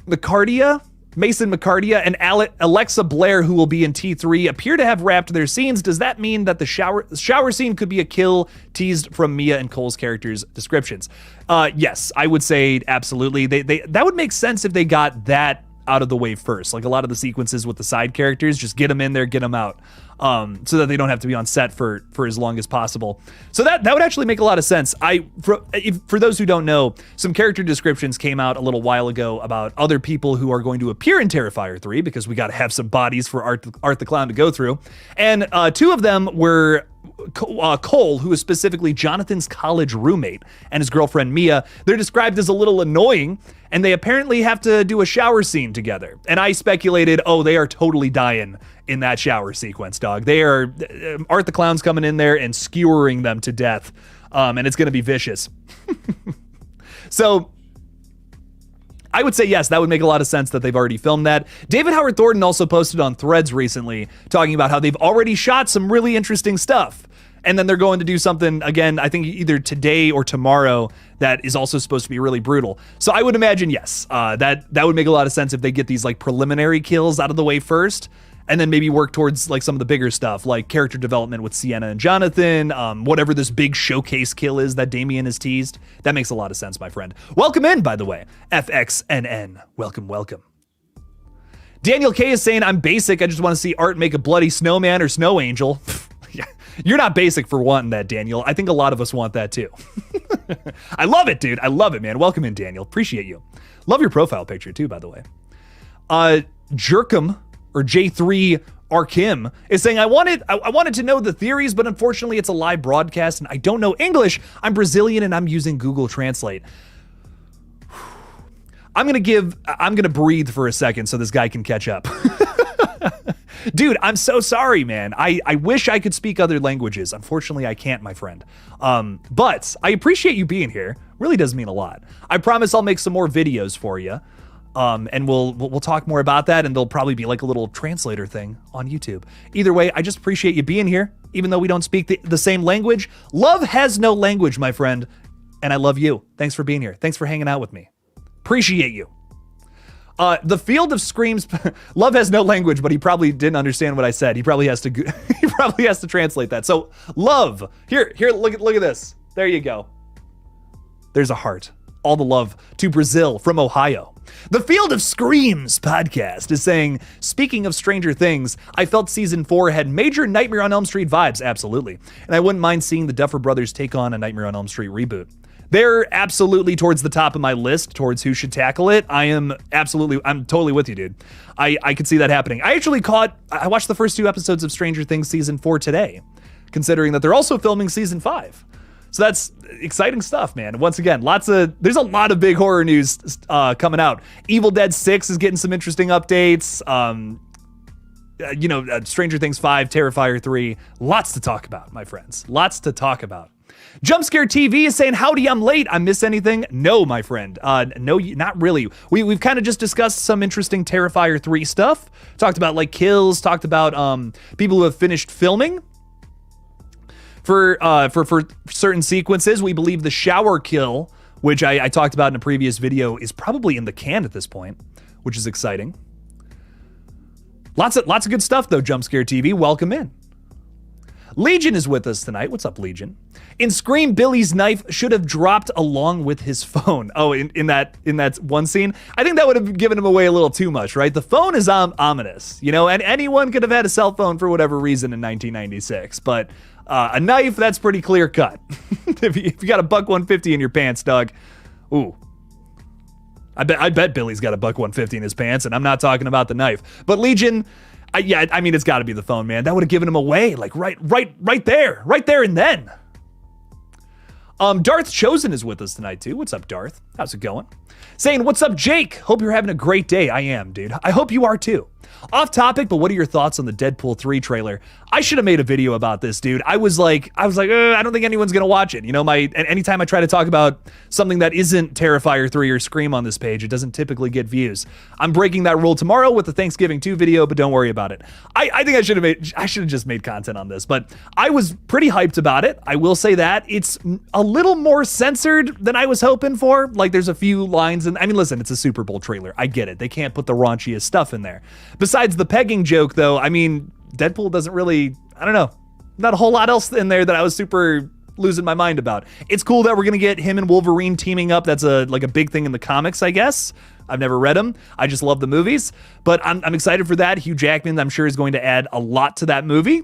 McCartia and Alexa Blair, who will be in T3, appear to have wrapped their scenes. Does that mean that the shower scene could be a kill teased from Mia and Cole's characters' descriptions? Yes, I would say absolutely. That would make sense if they got that out of the way first. Like a lot of the sequences with the side characters, just get them in there, get them out, so that they don't have to be on set for as long as possible. So that would actually make a lot of sense. For those who don't know, some character descriptions came out a little while ago about other people who are going to appear in Terrifier 3, because we got to have some bodies for Art the Clown to go through. And two of them were Cole, who is specifically Jonathan's college roommate, and his girlfriend Mia. They're described as a little annoying, and they apparently have to do a shower scene together. And I speculated, they are totally dying in that shower sequence, dog. They are, Art the Clown's coming in there and skewering them to death, and it's going to be vicious. So I would say yes, that would make a lot of sense that they've already filmed that. David Howard Thornton also posted on Threads recently talking about how they've already shot some really interesting stuff. And then they're going to do something, again, I think either today or tomorrow, that is also supposed to be really brutal. So I would imagine, yes, that would make a lot of sense if they get these like preliminary kills out of the way first, and then maybe work towards like some of the bigger stuff, like character development with Sienna and Jonathan, whatever this big showcase kill is that Damien has teased. That makes a lot of sense, my friend. Welcome in, by the way, FXNN. Welcome. Daniel K is saying, I'm basic. I just want to see Art make a bloody snowman or snow angel. Yeah, you're not basic for wanting that, Daniel. I think a lot of us want that too. I love it, dude. I love it, man. Welcome in, Daniel. Appreciate you. Love your profile picture too, by the way. Jerkum, or J3 Arkim, is saying, I wanted to know the theories, but unfortunately it's a live broadcast and I don't know English. I'm Brazilian and I'm using Google Translate. I'm gonna breathe for a second so this guy can catch up. Dude, I'm so sorry, man. I wish I could speak other languages. Unfortunately, I can't, my friend. But I appreciate you being here. Really does mean a lot. I promise I'll make some more videos for you. And we'll talk more about that, and there'll probably be like a little translator thing on YouTube. Either way, I just appreciate you being here, even though we don't speak the same language. Love has no language, my friend, and I love you. Thanks for being here. Thanks for hanging out with me. Appreciate you. The field of screams. Love has no language, but he probably didn't understand what I said. He probably has to. He probably has to translate that. So love. Here. Look at this. There you go. There's a heart. All the love to Brazil from Ohio. The Field of Screams podcast is saying, speaking of Stranger Things, I felt season 4 had major Nightmare on Elm Street vibes. Absolutely. And I wouldn't mind seeing the Duffer Brothers take on a Nightmare on Elm Street reboot. They're absolutely towards the top of my list towards who should tackle it. I'm totally with you, dude. I could see that happening. I watched the first 2 episodes of Stranger Things season 4 today, considering that they're also filming season 5. So that's exciting stuff, man. Once again, there's a lot of big horror news coming out. Evil Dead 6 is getting some interesting updates. Stranger Things 5, Terrifier 3, lots to talk about, my friends. Lots to talk about. Jumpscare TV is saying, howdy, I'm late. I miss anything? No, my friend. No, not really. We've kind of just discussed some interesting Terrifier 3 stuff. Talked about like kills, talked about people who have finished filming. For certain sequences, we believe the shower kill which I talked about in a previous video, is probably in the can at this point, which is exciting. Lots of good stuff though, Jump Scare TV. Welcome in. Legion is with us tonight. What's up, Legion? In Scream, Billy's knife should have dropped along with his phone. Oh, in that one scene, I think that would have given him away a little too much, right? The phone is ominous, you know, and anyone could have had a cell phone for whatever reason in 1996, but a knife, that's pretty clear cut. if you got a $150 in your pants, dog, ooh. I bet Billy's got a $150 in his pants, and I'm not talking about the knife. But Legion, I mean, it's got to be the phone, man. That would have given him away, like right there and then. Darth Chosen is with us tonight too. What's up, Darth? How's it going? Saying, what's up, Jake? Hope you're having a great day. I am, dude. I hope you are too. Off topic, but what are your thoughts on the Deadpool 3 trailer? I should have made a video about this, dude. I was like, I don't think anyone's gonna watch it. You know, anytime I try to talk about something that isn't Terrifier 3 or Scream on this page, it doesn't typically get views. I'm breaking that rule tomorrow with the Thanksgiving 2 video, but don't worry about it. I think I should have just made content on this, but I was pretty hyped about it. I will say that it's a little more censored than I was hoping for. Like, there's a few lines, and I mean, listen, it's a Super Bowl trailer. I get it. They can't put the raunchiest stuff in there. Besides the pegging joke, though, I mean, Deadpool doesn't really, I don't know, not a whole lot else in there that I was super losing my mind about. It's cool that we're gonna get him and Wolverine teaming up. That's like a big thing in the comics, I guess. I've never read them. I just love the movies, but I'm excited for that. Hugh Jackman, I'm sure, is going to add a lot to that movie.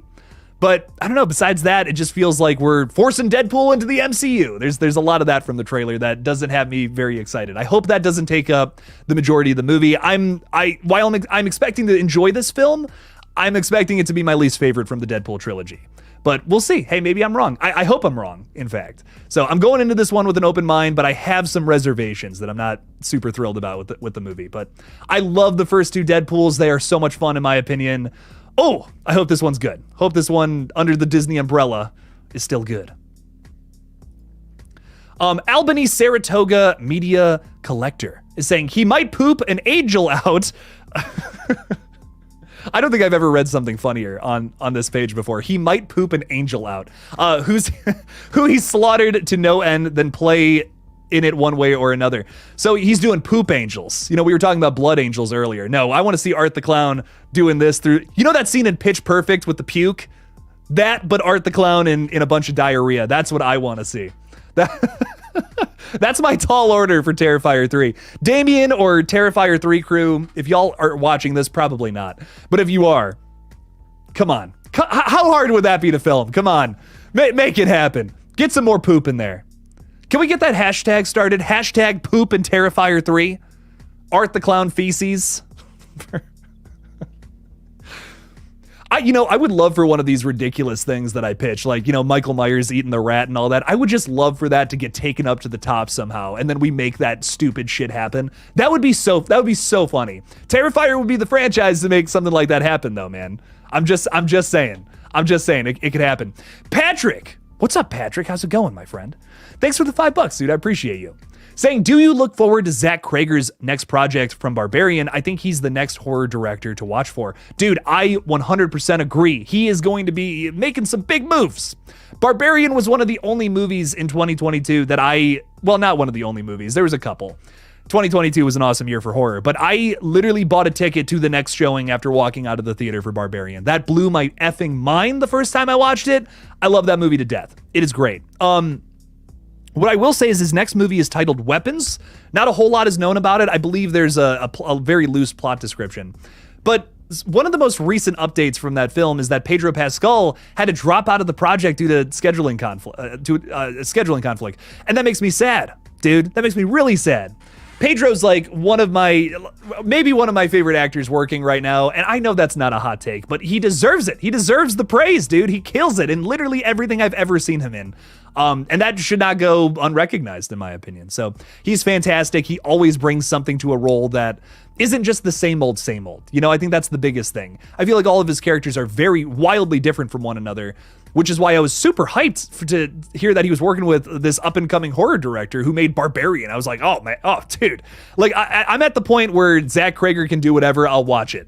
But I don't know, besides that, it just feels like we're forcing Deadpool into the MCU. There's a lot of that from the trailer that doesn't have me very excited. I hope that doesn't take up the majority of the movie. While I'm expecting to enjoy this film, I'm expecting it to be my least favorite from the Deadpool trilogy. But we'll see. Hey, maybe I'm wrong. I hope I'm wrong, in fact. So I'm going into this one with an open mind, but I have some reservations that I'm not super thrilled about with the movie. But I love the first two Deadpools. They are so much fun, in my opinion. Oh, I hope this one's good. Hope this one, under the Disney umbrella, is still good. Albany Saratoga Media Collector is saying he might poop an angel out. I don't think I've ever read something funnier on this page before. He might poop an angel out. Who he slaughtered to no end, then play in it one way or another. So he's doing poop angels. You know, we were talking about blood angels earlier. No, I want to see Art the Clown doing this through, you know, that scene in Pitch Perfect with the puke? That, but Art the Clown in a bunch of diarrhea. That's what I want to see. That's my tall order for Terrifier 3. Damien or Terrifier 3 crew, if y'all are watching this, probably not. But if you are, come on. How hard would that be to film? Come on. Make it happen. Get some more poop in there. Can we get that hashtag started? Hashtag poop and Terrifier 3. Art the Clown feces. I would love for one of these ridiculous things that I pitch, like, you know, Michael Myers eating the rat and all that. I would just love for that to get taken up to the top somehow, and then we make that stupid shit happen. That would be so funny. Terrifier would be the franchise to make something like that happen, though, man. I'm just saying it could happen. Patrick, what's up, Patrick? How's it going, my friend? Thanks for the $5, dude. I appreciate you. Saying, do you look forward to Zach Krager's next project from Barbarian? I think he's the next horror director to watch for. Dude, I 100% agree. He is going to be making some big moves. Barbarian was one of the only movies in 2022 that not one of the only movies. There was a couple. 2022 was an awesome year for horror, but I literally bought a ticket to the next showing after walking out of the theater for Barbarian. That blew my effing mind the first time I watched it. I love that movie to death. It is great. What I will say is his next movie is titled Weapons. Not a whole lot is known about it. I believe there's a very loose plot description. But one of the most recent updates from that film is that Pedro Pascal had to drop out of the project due to scheduling conflict. And that makes me sad, dude. That makes me really sad. Pedro's like maybe one of my favorite actors working right now, and I know that's not a hot take, but he deserves it. He deserves the praise, dude. He kills it in literally everything I've ever seen him in. And that should not go unrecognized, in my opinion. So he's fantastic. He always brings something to a role that isn't just the same old, same old. You know, I think that's the biggest thing. I feel like all of his characters are very wildly different from one another, which is why I was super hyped to hear that he was working with this up-and-coming horror director who made Barbarian. I was like, oh, man, oh, dude. Like, I'm at the point where Zach Krager can do whatever, I'll watch it.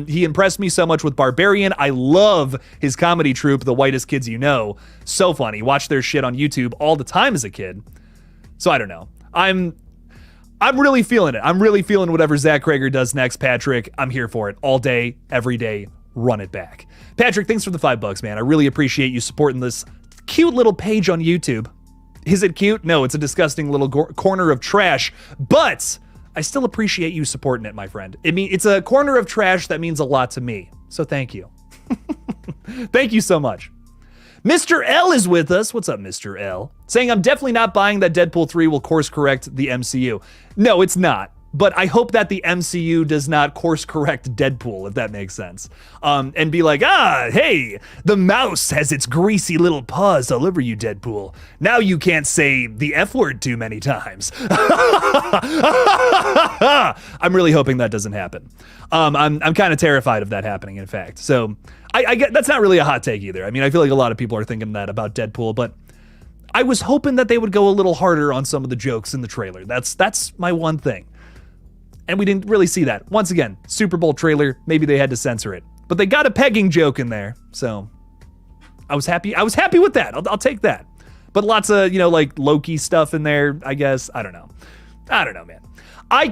He impressed me so much with Barbarian. I love his comedy troupe, The Whitest Kids You Know. So funny. Watch their shit on YouTube all the time as a kid. So I don't know. I'm really feeling it. I'm really feeling whatever Zach Krager does next, Patrick. I'm here for it all day, every day. Run it back. Patrick, thanks for the $5, man. I really appreciate you supporting this cute little page on YouTube. Is it cute? No, it's a disgusting little corner of trash, but I still appreciate you supporting it, my friend. It's a corner of trash that means a lot to me. So thank you. Thank you so much. Mr. L is with us. What's up, Mr. L? Saying, I'm definitely not buying that Deadpool 3 will course correct the MCU. No, it's not. But I hope that the MCU does not course correct Deadpool, if that makes sense. And be like, hey, the mouse has its greasy little paws all over you, Deadpool. Now you can't say the F word too many times. I'm really hoping that doesn't happen. I'm kind of terrified of that happening, in fact. So I get that's not really a hot take either. I mean, I feel like a lot of people are thinking that about Deadpool, but I was hoping that they would go a little harder on some of the jokes in the trailer. That's my one thing. And we didn't really see that. Once again, Super Bowl trailer, maybe they had to censor it. But they got a pegging joke in there, so I was happy. I was happy with that. I'll take that. But lots of, like Loki stuff in there, I guess. I don't know, man.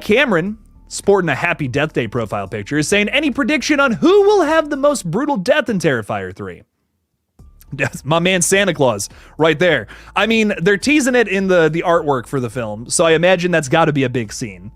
Cameron, sporting a happy Death Day profile picture, is saying, any prediction on who will have the most brutal death in Terrifier 3? My man Santa Claus, right there. I mean, they're teasing it in the artwork for the film, so I imagine that's got to be a big scene.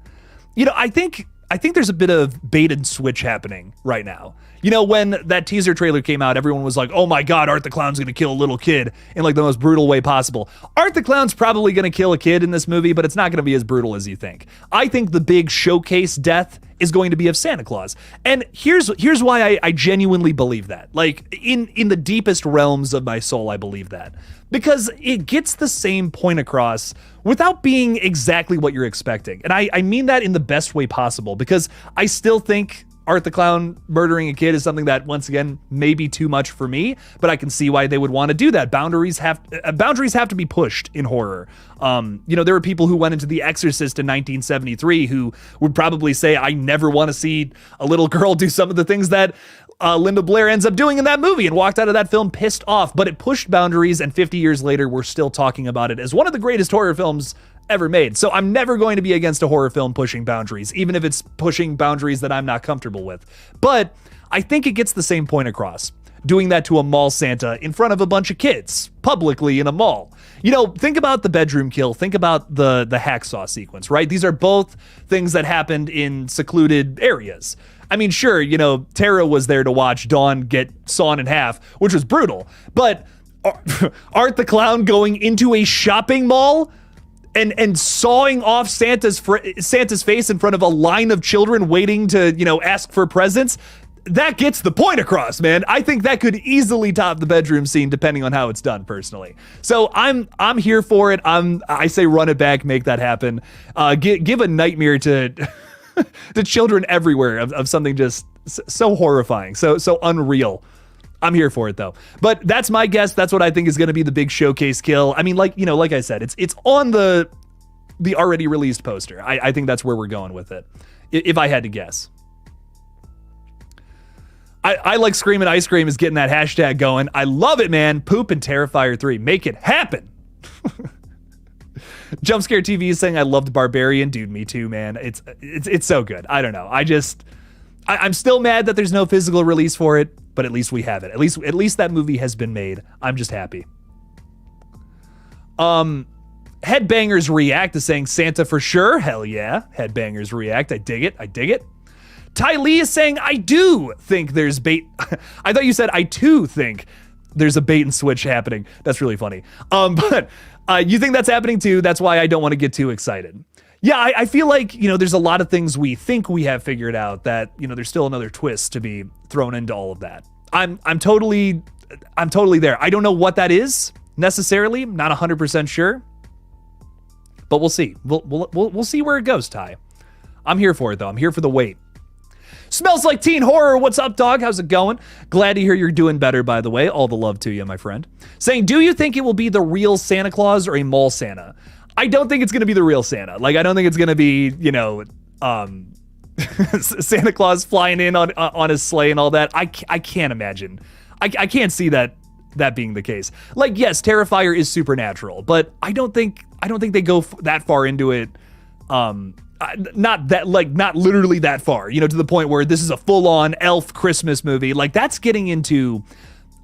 I think there's a bit of bait and switch happening right now. When that teaser trailer came out, everyone was like, oh my God, Art the Clown's gonna kill a little kid in like the most brutal way possible. Art the Clown's probably gonna kill a kid in this movie, but it's not gonna be as brutal as you think. I think the big showcase death is going to be of Santa Claus. And here's why I genuinely believe that. Like, in the deepest realms of my soul, I believe that. Because it gets the same point across without being exactly what you're expecting. And I mean that in the best way possible, because I still think Art the Clown murdering a kid is something that, once again, may be too much for me, but I can see why they would want to do that. Boundaries have to be pushed in horror. There were people who went into The Exorcist in 1973 who would probably say, I never want to see a little girl do some of the things that Linda Blair ends up doing in that movie, and walked out of that film pissed off. But it pushed boundaries, and 50 years later, we're still talking about it as one of the greatest horror films ever made. So I'm never going to be against a horror film pushing boundaries, even if it's pushing boundaries that I'm not comfortable with. But I think it gets the same point across. Doing that to a mall Santa in front of a bunch of kids, publicly in a mall. Think about the bedroom kill. Think about the hacksaw sequence, right? These are both things that happened in secluded areas. I mean, sure, Tara was there to watch Dawn get sawn in half, which was brutal. But Art the Clown going into a shopping mall and sawing off Santa's face in front of a line of children waiting to, ask for presents, that gets the point across, man. I think that could easily top the bedroom scene, depending on how it's done, personally. So I'm here for it. I say run it back, make that happen. Give a nightmare to to children everywhere of something just so horrifying, so unreal. I'm here for it, though. But that's my guess. That's what I think is going to be the big showcase kill. I mean, like I said, it's on the already released poster. I think that's where we're going with it, if I had to guess. I like Screamin' Ice Cream is getting that hashtag going. I love it, man. Poop and Terrifier 3. Make it happen. Jumpscare TV is saying I loved Barbarian. Dude, me too, man. It's so good. I don't know. I'm still mad that there's no physical release for it, but at least we have it. At least that movie has been made. I'm just happy. Headbangers React is saying Santa for sure. Hell yeah. Headbangers React. I dig it. Ty Lee is saying, I do think there's bait. I thought you said, I too think there's a bait and switch happening. That's really funny. But you think that's happening too. That's why I don't want to get too excited. Yeah, I feel like, there's a lot of things we think we have figured out that, there's still another twist to be thrown into all of that. I'm totally there. I don't know what that is necessarily. Not 100% sure. But we'll see. We'll see where it goes, Ty. I'm here for it, though. I'm here for the wait. Smells Like Teen Horror. What's up, dog? How's it going? Glad to hear you're doing better, by the way. All the love to you, my friend. Saying, do you think it will be the real Santa Claus or a mall Santa? I don't think it's going to be the real Santa. Like, I don't think it's going to be, Santa Claus flying in on his sleigh and all that. I can't imagine. I can't see that being the case. Like, yes, Terrifier is supernatural, but I don't think I don't think they go that far into it. Not literally that far, to the point where this is a full-on elf Christmas movie. Like, that's getting into,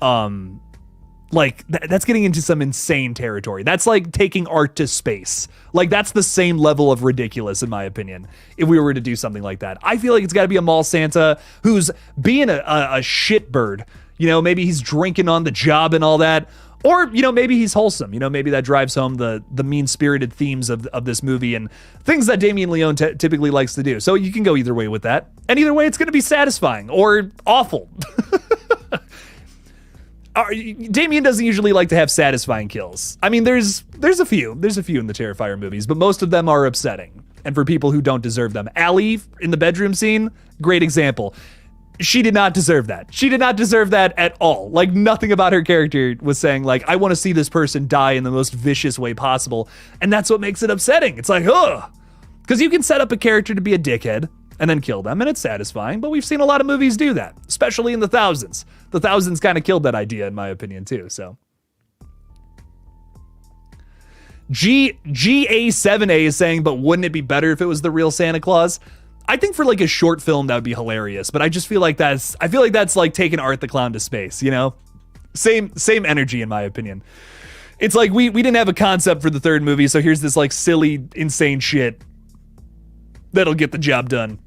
that's getting into some insane territory. That's like taking art to space. Like, that's the same level of ridiculous, in my opinion, if we were to do something like that. I feel like it's got to be a mall Santa who's being a shitbird. Maybe he's drinking on the job and all that. Or, maybe he's wholesome. Maybe that drives home the mean-spirited themes of this movie and things that Damien Leone typically likes to do. So you can go either way with that. And either way, it's going to be satisfying or awful. Damien doesn't usually like to have satisfying kills. I mean, there's a few. There's a few in the Terrifier movies, but most of them are upsetting. And for people who don't deserve them. Allie in the bedroom scene, great example. She did not deserve that. She did not deserve that at all. Like, nothing about her character was saying, like, I want to see this person die in the most vicious way possible. And that's what makes it upsetting. It's like, ugh. Because you can set up a character to be a dickhead and then kill them, and it's satisfying. But we've seen a lot of movies do that, especially in the thousands. The thousands kind of killed that idea, in my opinion, too, so. GA7A is saying, but wouldn't it be better if it was the real Santa Claus? I think for like a short film that would be hilarious, but I just feel like that's like taking Art the Clown to space, Same energy, in my opinion. It's like we didn't have a concept for the third movie, so here's this like silly, insane shit that'll get the job done.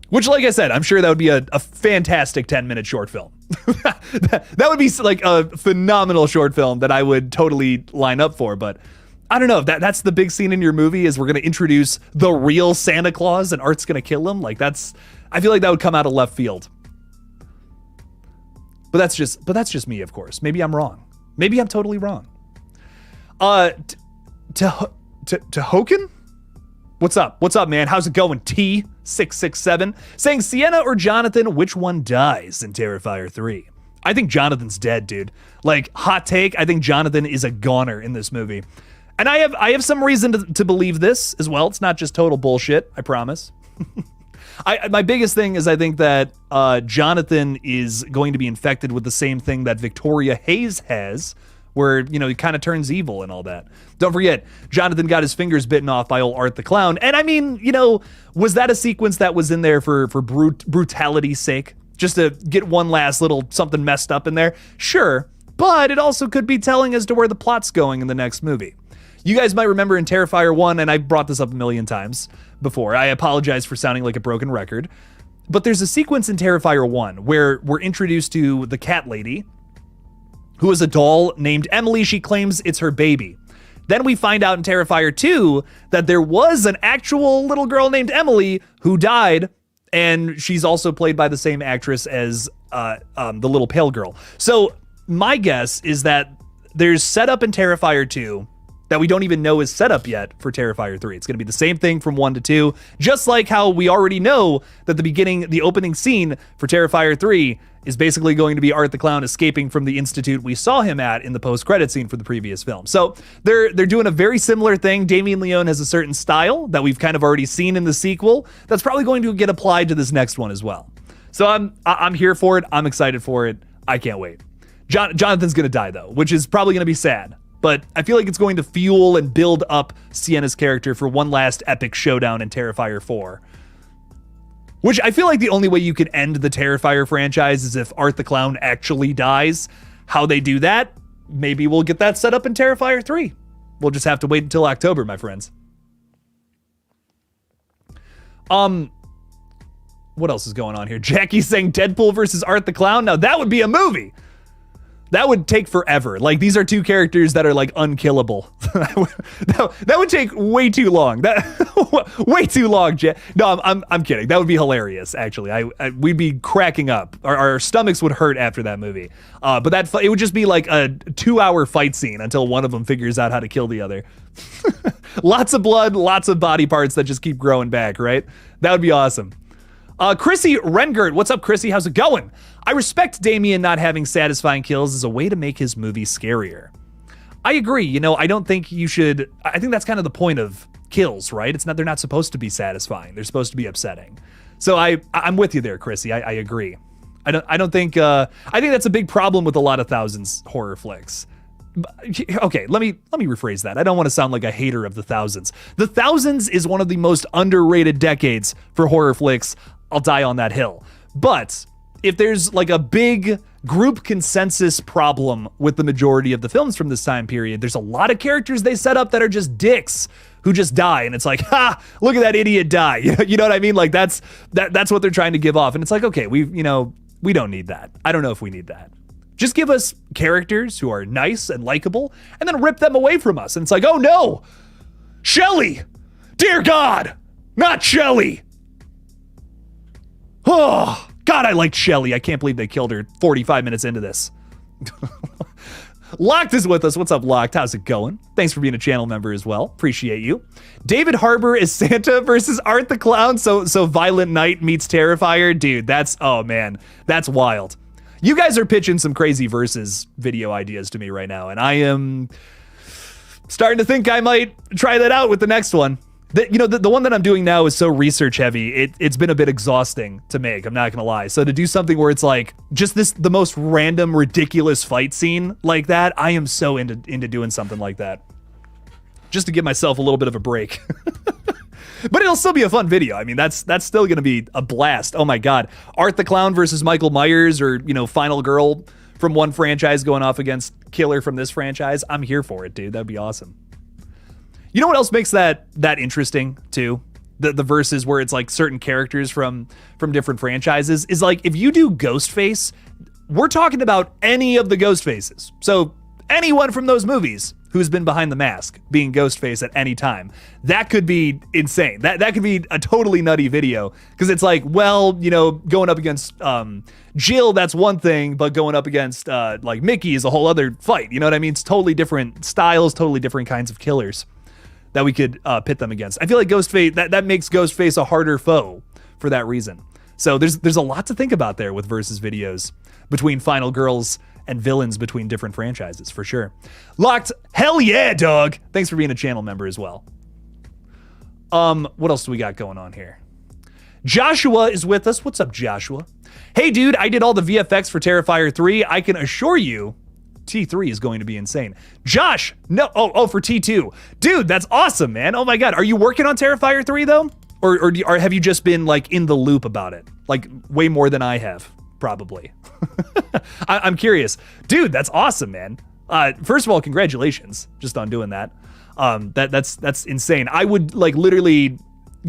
Which, like I said, I'm sure that would be a fantastic 10-minute short film. that would be like a phenomenal short film that I would totally line up for, but I don't know if that's the big scene in your movie is we're going to introduce the real Santa Claus and Art's going to kill him. Like, I feel like that would come out of left field. But that's just me, of course. Maybe I'm wrong. Maybe I'm totally wrong. To Hoken? What's up? What's up, man? How's it going? T667 saying Sienna or Jonathan, which one dies in Terrifier 3? I think Jonathan's dead, dude. Like, hot take, I think Jonathan is a goner in this movie. And I have some reason to believe this as well. It's not just total bullshit, I promise. My biggest thing is I think that Jonathan is going to be infected with the same thing that Victoria Hayes has, where, he kind of turns evil and all that. Don't forget, Jonathan got his fingers bitten off by old Art the Clown. And I mean, was that a sequence that was in there for brutality's sake? Just to get one last little something messed up in there? Sure, but it also could be telling as to where the plot's going in the next movie. You guys might remember in Terrifier 1, and I brought this up a million times before. I apologize for sounding like a broken record. But there's a sequence in Terrifier 1 where we're introduced to the cat lady, who is a doll named Emily. She claims it's her baby. Then we find out in Terrifier 2 that there was an actual little girl named Emily who died, and she's also played by the same actress as the little pale girl. So my guess is that there's setup in Terrifier 2 that we don't even know is set up yet for Terrifier 3. It's going to be the same thing from 1 to 2, just like how we already know that the opening scene for Terrifier 3 is basically going to be Art the Clown escaping from the institute we saw him at in the post-credit scene for the previous film. So they're doing a very similar thing. Damien Leone has a certain style that we've kind of already seen in the sequel that's probably going to get applied to this next one as well. So I'm here for it. I'm excited for it. I can't wait. Jonathan's going to die, though, which is probably going to be sad. But I feel like it's going to fuel and build up Sienna's character for one last epic showdown in Terrifier 4. Which I feel like the only way you could end the Terrifier franchise is if Art the Clown actually dies. How they do that, maybe we'll get that set up in Terrifier 3. We'll just have to wait until October, my friends. What else is going on here? Jackie's saying Deadpool versus Art the Clown. Now that would be a movie. That would take forever. Like, these are two characters that are like unkillable. that would take way too long. Way too long. No, I'm kidding. That would be hilarious. Actually, we'd be cracking up. Our stomachs would hurt after that movie. But it would just be like a 2-hour fight scene until one of them figures out how to kill the other. Lots of blood, lots of body parts that just keep growing back. Right? That would be awesome. Chrissy Rengert, what's up, Chrissy? How's it going? I respect Damien not having satisfying kills as a way to make his movie scarier. I agree. I don't think you should. I think that's kind of the point of kills, right? They're not supposed to be satisfying. They're supposed to be upsetting. So I'm with you there, Chrissy. I agree. I think that's a big problem with a lot of thousands horror flicks. Okay, let me rephrase that. I don't want to sound like a hater of the thousands. The thousands is one of the most underrated decades for horror flicks. I'll die on that hill. But if there's like a big group consensus problem with the majority of the films from this time period, there's a lot of characters they set up that are just dicks who just die, and it's like, ha, look at that idiot die. You know what I mean? Like that's what they're trying to give off, and it's like, okay, we don't need that. I don't know if we need that. Just give us characters who are nice and likable, and then rip them away from us. And it's like, oh no, Shelly, dear God, not Shelly. Oh, God, I liked Shelly. I can't believe they killed her 45 minutes into this. Locked is with us. What's up, Locked? How's it going? Thanks for being a channel member as well. Appreciate you. David Harbour is Santa versus Art the Clown. So Violent Night meets Terrifier. Dude, oh man, that's wild. You guys are pitching some crazy versus video ideas to me right now, and I am starting to think I might try that out with the next one. The one that I'm doing now is so research heavy, it's been a bit exhausting to make, I'm not gonna lie. So to do something where it's like just the most random, ridiculous fight scene like that, I am so into doing something like that. Just to give myself a little bit of a break. But it'll still be a fun video. I mean, that's still gonna be a blast. Oh my God. Art the Clown versus Michael Myers, or, Final Girl from one franchise going off against Killer from this franchise. I'm here for it, dude. That'd be awesome. You know what else makes that interesting too? The verses where it's like certain characters from different franchises is like, if you do Ghostface, we're talking about any of the Ghostfaces. So anyone from those movies who's been behind the mask being Ghostface at any time. That could be insane. That could be a totally nutty video, because it's like, well, going up against Jill, that's one thing, but going up against like Mickey is a whole other fight. You know what I mean? It's totally different styles, totally different kinds of killers that we could pit them against. I feel like Ghostface, that makes Ghostface a harder foe for that reason. So there's a lot to think about there with versus videos between final girls and villains between different franchises, for sure. Locked, hell yeah, dog. Thanks for being a channel member as well. What else do we got going on here? Joshua is with us. What's up, Joshua? Hey, dude, I did all the VFX for Terrifier 3. I can assure you T3 is going to be insane. Josh, no, oh, for T2. Dude, that's awesome, man. Oh my God. Are you working on Terrifier 3 though? Or have you just been like in the loop about it? Like way more than I have, probably. I'm curious. Dude, that's awesome, man. First of all, congratulations just on doing that. That's insane. I would like literally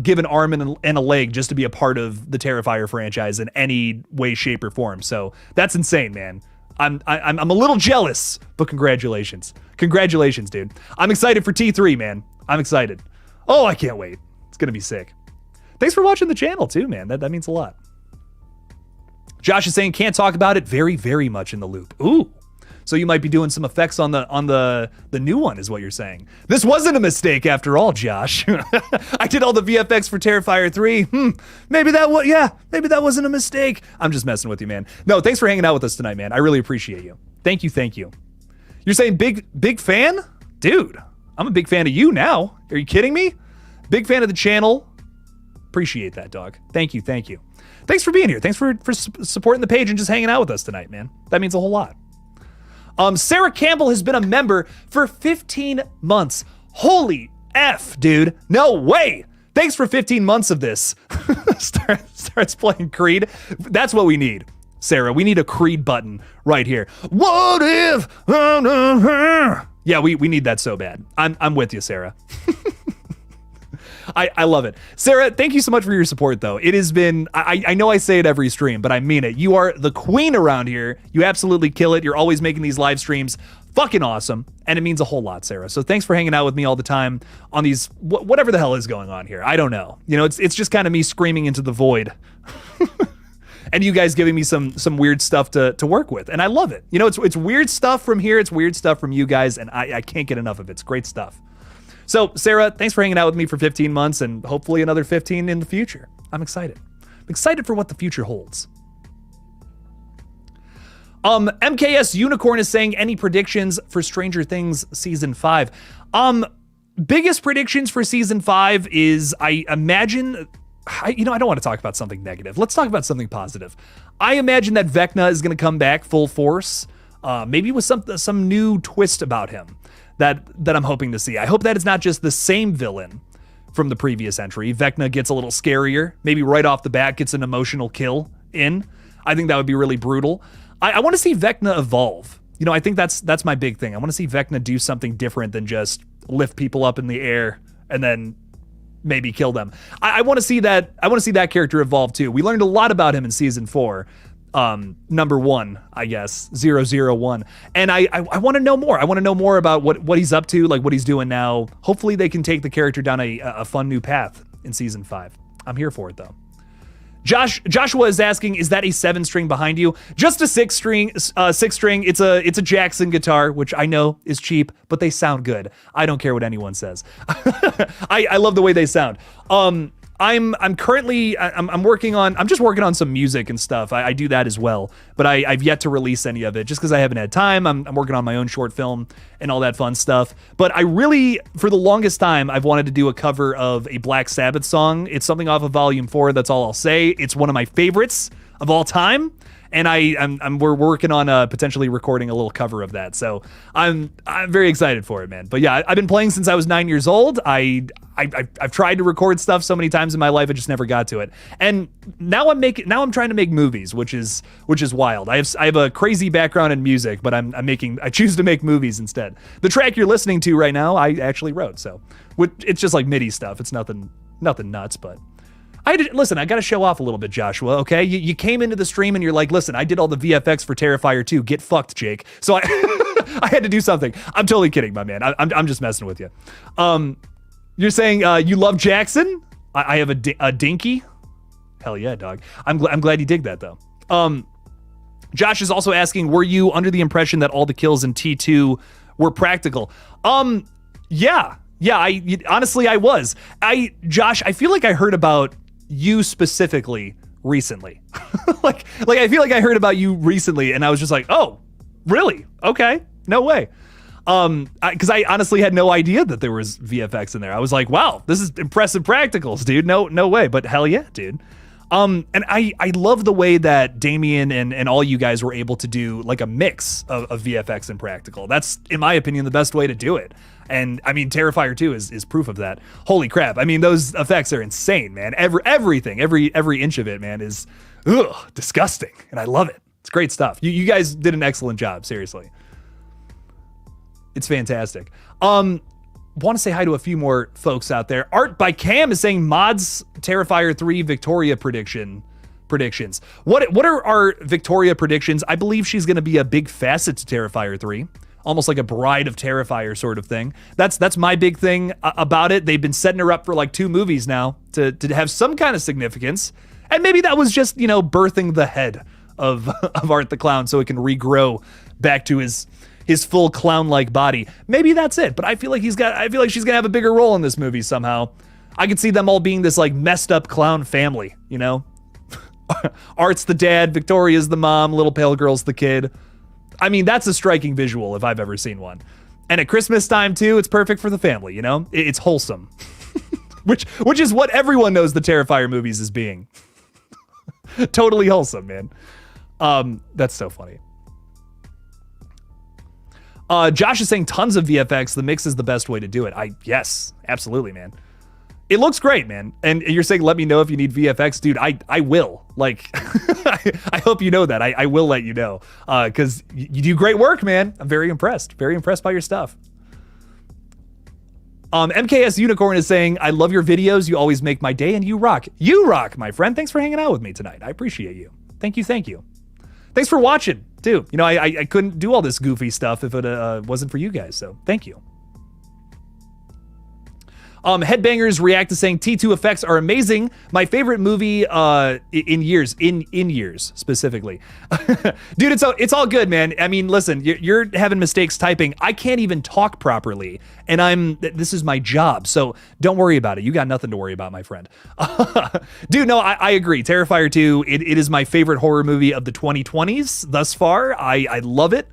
give an arm and a leg just to be a part of the Terrifier franchise in any way, shape, or form. So that's insane, man. I'm a little jealous, but congratulations. Congratulations, dude. I'm excited for T3, man. I'm excited. Oh, I can't wait. It's gonna be sick. Thanks for watching the channel too, man. That means a lot. Josh is saying can't talk about it. Very, very much in the loop. Ooh. So you might be doing some effects on the new one, is what you're saying. This wasn't a mistake after all, Josh. I did all the VFX for Terrifier 3. Maybe that wasn't a mistake. I'm just messing with you, man. No, thanks for hanging out with us tonight, man. I really appreciate you. Thank you. You're saying big fan? Dude, I'm a big fan of you now. Are you kidding me? Big fan of the channel. Appreciate that, dog. Thank you. Thanks for being here. Thanks for supporting the page and just hanging out with us tonight, man. That means a whole lot. Sarah Campbell has been a member for 15 months. Holy F, dude. No way. Thanks for 15 months of this. Starts playing Creed. That's what we need, Sarah. We need a Creed button right here. What if? Yeah, we need that so bad. I'm with you, Sarah. I love it. Sarah, thank you so much for your support, though. It has been, I know I say it every stream, but I mean it. You are the queen around here. You absolutely kill it. You're always making these live streams fucking awesome, and it means a whole lot, Sarah. So thanks for hanging out with me all the time on these, whatever the hell is going on here. I don't know. It's just kind of me screaming into the void. And you guys giving me some weird stuff to work with, and I love it. It's weird stuff from here. It's weird stuff from you guys, and I can't get enough of it. It's great stuff. So, Sarah, thanks for hanging out with me for 15 months and hopefully another 15 in the future. I'm excited. I'm excited for what the future holds. MKS Unicorn is saying, any predictions for Stranger Things Season 5? Biggest predictions for Season 5 is, I imagine... I don't want to talk about something negative. Let's talk about something positive. I imagine that Vecna is going to come back full force. maybe with some new twist about him that I'm hoping to see. I hope that it's not just the same villain from the previous entry. Vecna gets a little scarier, maybe right off the bat gets an emotional kill in. I think that would be really brutal. I want to see Vecna evolve. You know, I think that's my big thing. I want to see Vecna do something different than just lift people up in the air and then maybe kill them. I want to see that. I want to see that character evolve too. We learned a lot about him in season 4. Number 1, I guess, 001. And I want to know more. I want to know more about what he's up to, like what he's doing now. Hopefully they can take the character down a fun new path in season 5. I'm here for it though. Joshua is asking, is that a 7-string behind you? Just a 6-string. It's a Jackson guitar, which I know is cheap, but they sound good. I don't care what anyone says. I love the way they sound. I'm just working on some music and stuff. I do that as well, but I've yet to release any of it just because I haven't had time. I'm working on my own short film and all that fun stuff. But I really, for the longest time, I've wanted to do a cover of a Black Sabbath song. It's something off of Volume 4. That's all I'll say. It's one of my favorites of all time. And we're working on potentially recording a little cover of that. So I'm very excited for it, man. But yeah, I've been playing since I was 9 years old. I've tried to record stuff so many times in my life, I just never got to it. And now I'm trying to make movies, which is wild. I have a crazy background in music, but I choose to make movies instead. The track you're listening to right now, I actually wrote. So it's just like MIDI stuff. It's nothing nuts, but listen, I got to show off a little bit, Joshua, okay? You came into the stream and you're like, listen, I did all the VFX for Terrifier 2. Get fucked, Jake. So I had to do something. I'm totally kidding, my man. I'm just messing with you. You're saying you love Jackson? I have a dinky? Hell yeah, dog. I'm glad you dig that, though. Josh is also asking, were you under the impression that all the kills in T2 were practical? Yeah, honestly, I was. Josh, I feel like I heard about you specifically recently. like I feel like I heard about you recently and I was just like, oh, really? Okay, no way. Because I honestly had no idea that there was VFX in there. I was like, wow, this is impressive practicals, dude. No way, but hell yeah, dude. And I love the way that Damien and all you guys were able to do like a mix of VFX and practical. That's, in my opinion, the best way to do it. And I mean, Terrifier 2 is proof of that. Holy crap. I mean, those effects are insane, man. Everything, every inch of it, man, is disgusting. And I love it. It's great stuff. You guys did an excellent job, seriously. It's fantastic. Want to say hi to a few more folks out there. Art by Cam is saying mods Terrifier 3 Victoria predictions. What are our Victoria predictions? I believe she's going to be a big facet to Terrifier 3. Almost like a Bride of Terrifier sort of thing. That's my big thing about it. They've been setting her up for like 2 movies now to have some kind of significance. And maybe that was just, birthing the head of Art the Clown so it can regrow back to his full clown-like body. Maybe that's it. But I feel like she's gonna have a bigger role in this movie somehow. I could see them all being this like messed up clown family, Art's the dad, Victoria's the mom, Little Pale Girl's the kid. I mean, that's a striking visual if I've ever seen one. And at Christmas time too, it's perfect for the family, It's wholesome. which is what everyone knows the Terrifier movies as being. Totally wholesome, man. That's so funny. Josh is saying tons of VFX. The mix is the best way to do it. Yes, absolutely, man. It looks great, man. And you're saying, let me know if you need VFX. Dude, I will. Like, I hope you know that. I will let you know. Because you do great work, man. I'm very impressed. Very impressed by your stuff. MKS Unicorn is saying, I love your videos. You always make my day and you rock. You rock, my friend. Thanks for hanging out with me tonight. I appreciate you. Thank you. Thanks for watching, too. I couldn't do all this goofy stuff if it wasn't for you guys. So thank you. Headbangers react to saying T2 effects are amazing. My favorite movie in years specifically. Dude, it's all good, man. I mean, listen, you're having mistakes typing. I can't even talk properly, and this is my job, so don't worry about it. You got nothing to worry about, my friend. Dude, no, I agree. Terrifier 2, it is my favorite horror movie of the 2020s thus far. I love it.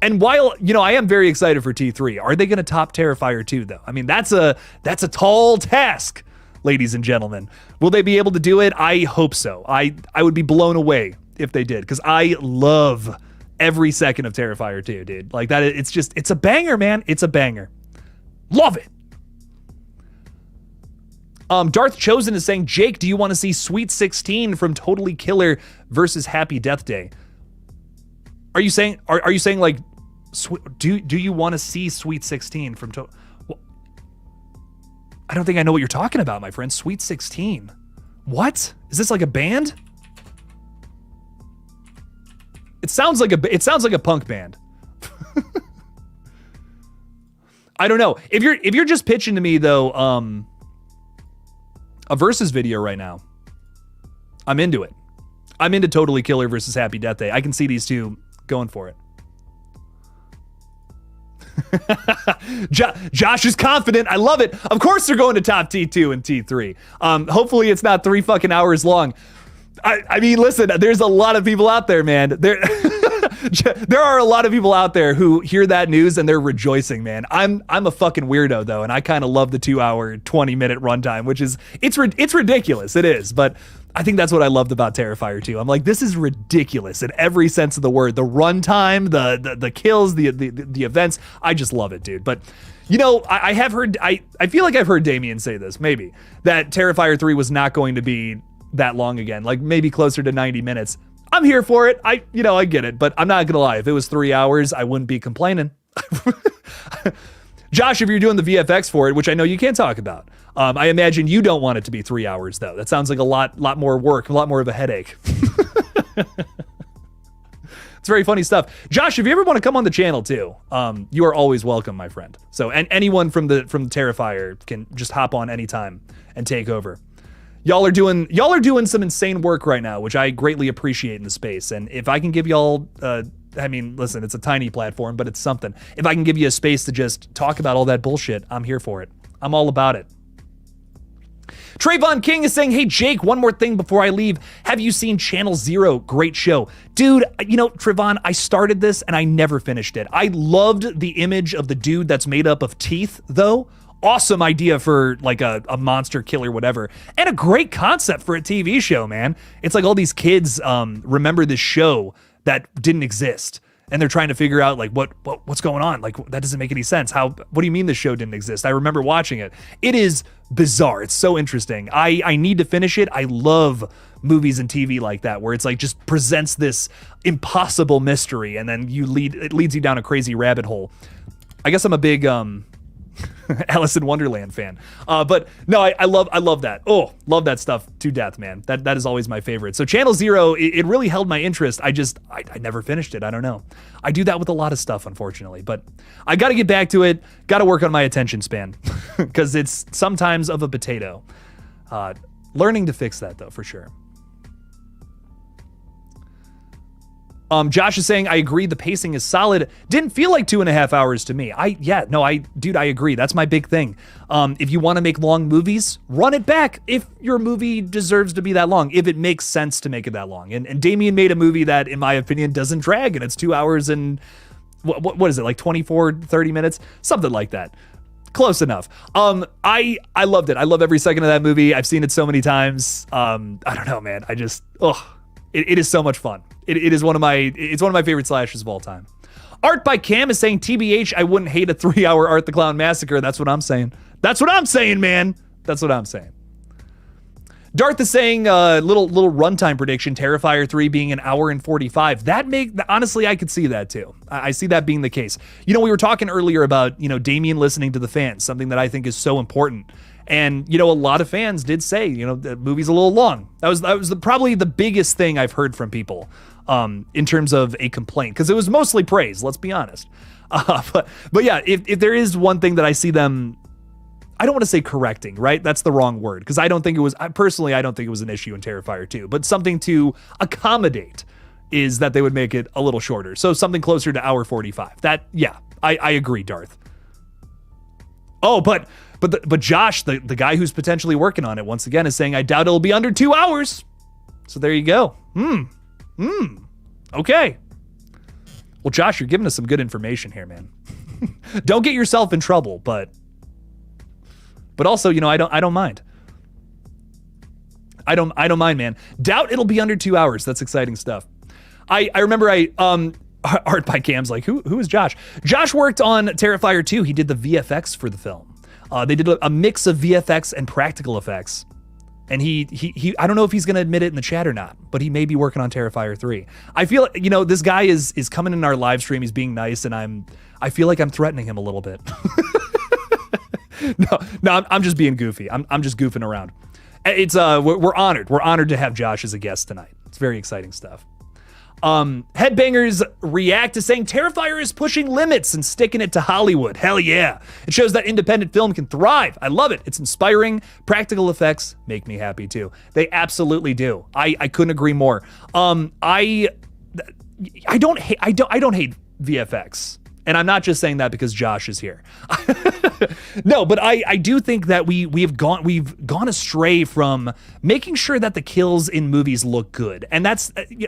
And while, I am very excited for T3, are they going to top Terrifier 2, though? I mean, that's a tall task, ladies and gentlemen. Will they be able to do it? I hope so. I would be blown away if they did, because I love every second of Terrifier 2, dude. Like that, it's a banger, man. It's a banger. Love it. Darth Chosen is saying, Jake, do you want to see Sweet 16 from Totally Killer versus Happy Death Day? Are you saying like, do you want to see Sweet 16 from I don't think I know what you're talking about, my friend. Sweet 16. What? Is this like a band? It sounds like a punk band. I don't know. If you're just pitching to me though, a versus video right now, I'm into it. I'm into Totally Killer versus Happy Death Day. I can see these two going for it. Josh is confident. I love it. Of course they're going to top T2 and T3. Hopefully it's not 3 fucking hours long. I mean, listen, there's a lot of people out there, man. There are a lot of people out there who hear that news and they're rejoicing, man. I'm a fucking weirdo though, and I kind of love the 2-hour, 20-minute runtime, which is it's ridiculous. It is, but I think that's what I loved about Terrifier 2. I'm like, this is ridiculous in every sense of the word. The runtime, the kills, the events. I just love it, dude. But you know, I have heard, I feel like I've heard Damien say this, maybe, that Terrifier 3 was not going to be that long again, like maybe closer to 90 minutes. I'm here for it. I get it, but I'm not gonna lie. If it was 3 hours, I wouldn't be complaining. Josh, if you're doing the VFX for it, which I know you can't talk about, I imagine you don't want it to be 3 hours though. That sounds like a lot more work, a lot more of a headache. It's very funny stuff. Josh, if you ever want to come on the channel too, you are always welcome, my friend. So, and anyone from Terrifier can just hop on anytime and take over. Y'all are doing some insane work right now, which I greatly appreciate in the space. And if I can give y'all, I mean, listen, it's a tiny platform, but it's something. If I can give you a space to just talk about all that bullshit, I'm here for it. I'm all about it. Trayvon King is saying, hey, Jake, one more thing before I leave. Have you seen Channel Zero? Great show. Dude, you know, Trayvon, I started this and I never finished it. I loved the image of the dude that's made up of teeth, though. Awesome idea for like a monster killer, whatever. And a great concept for a TV show, man. It's like all these kids remember this show that didn't exist. And they're trying to figure out like what's going on. Like that doesn't make any sense. What do you mean this show didn't exist? I remember watching it. It is bizarre. It's so interesting. I need to finish it. I love movies and TV like that, where it's like just presents this impossible mystery and then it leads you down a crazy rabbit hole. I guess I'm a big Alice in Wonderland fan. But no, I love that. Oh, love that stuff to death, man. That is always my favorite. So Channel Zero, it really held my interest. I never finished it. I don't know. I do that with a lot of stuff, unfortunately, but I got to get back to it. Got to work on my attention span because it's sometimes of a potato. Learning to fix that though, for sure. Josh is saying, I agree, the pacing is solid. Didn't feel like 2.5 hours to me. Dude, I agree. That's my big thing. If you want to make long movies, run it back if your movie deserves to be that long, if it makes sense to make it that long. And Damien made a movie that, in my opinion, doesn't drag, and it's 2 hours and, what is it, like 24, 30 minutes? Something like that. Close enough. I loved it. I love every second of that movie. I've seen it so many times. I don't know, man. It is so much fun. It's one of my favorite slashers of all time. Art by Cam is saying, TBH, I wouldn't hate a 3-hour Art the Clown Massacre. That's what I'm saying. That's what I'm saying, man. That's what I'm saying. Darth is saying, little runtime prediction, Terrifier 3 being 1 hour and 45. Honestly, I could see that too. I see that being the case. You know, we were talking earlier about, Damien listening to the fans, something that I think is so important. And, a lot of fans did say, the movie's a little long. That was probably the biggest thing I've heard from people in terms of a complaint, because it was mostly praise, let's be honest. But yeah, if there is one thing that I see them, I don't want to say correcting, right? That's the wrong word, because I don't think it was an issue in Terrifier 2, but something to accommodate is that they would make it a little shorter. So something closer to 1 hour 45. I agree, Darth. Oh, but Josh, the guy who's potentially working on it, once again, is saying, I doubt it'll be under 2 hours. So there you go. Okay. Well, Josh, you're giving us some good information here, man. Don't get yourself in trouble, but also, I don't mind. I don't mind, man. Doubt it'll be under 2 hours. That's exciting stuff. I remember Art by Cam's like, who is Josh? Josh worked on Terrifier 2. He did the VFX for the film. They did a mix of VFX and practical effects. And he I don't know if he's going to admit it in the chat or not, but he may be working on Terrifier 3. I feel, this guy is coming in our live stream. He's being nice, and I feel like I'm threatening him a little bit. No, I'm just being goofy. I'm just goofing around. It's we're honored. We're honored to have Josh as a guest tonight. It's very exciting stuff. Headbangers react to saying Terrifier is pushing limits and sticking it to Hollywood. Hell yeah. It shows that independent film can thrive. I love it. It's inspiring. Practical effects make me happy too. They absolutely do. I couldn't agree more. I don't hate VFX. And I'm not just saying that because Josh is here. No, but I do think that we've gone astray from making sure that the kills in movies look good. And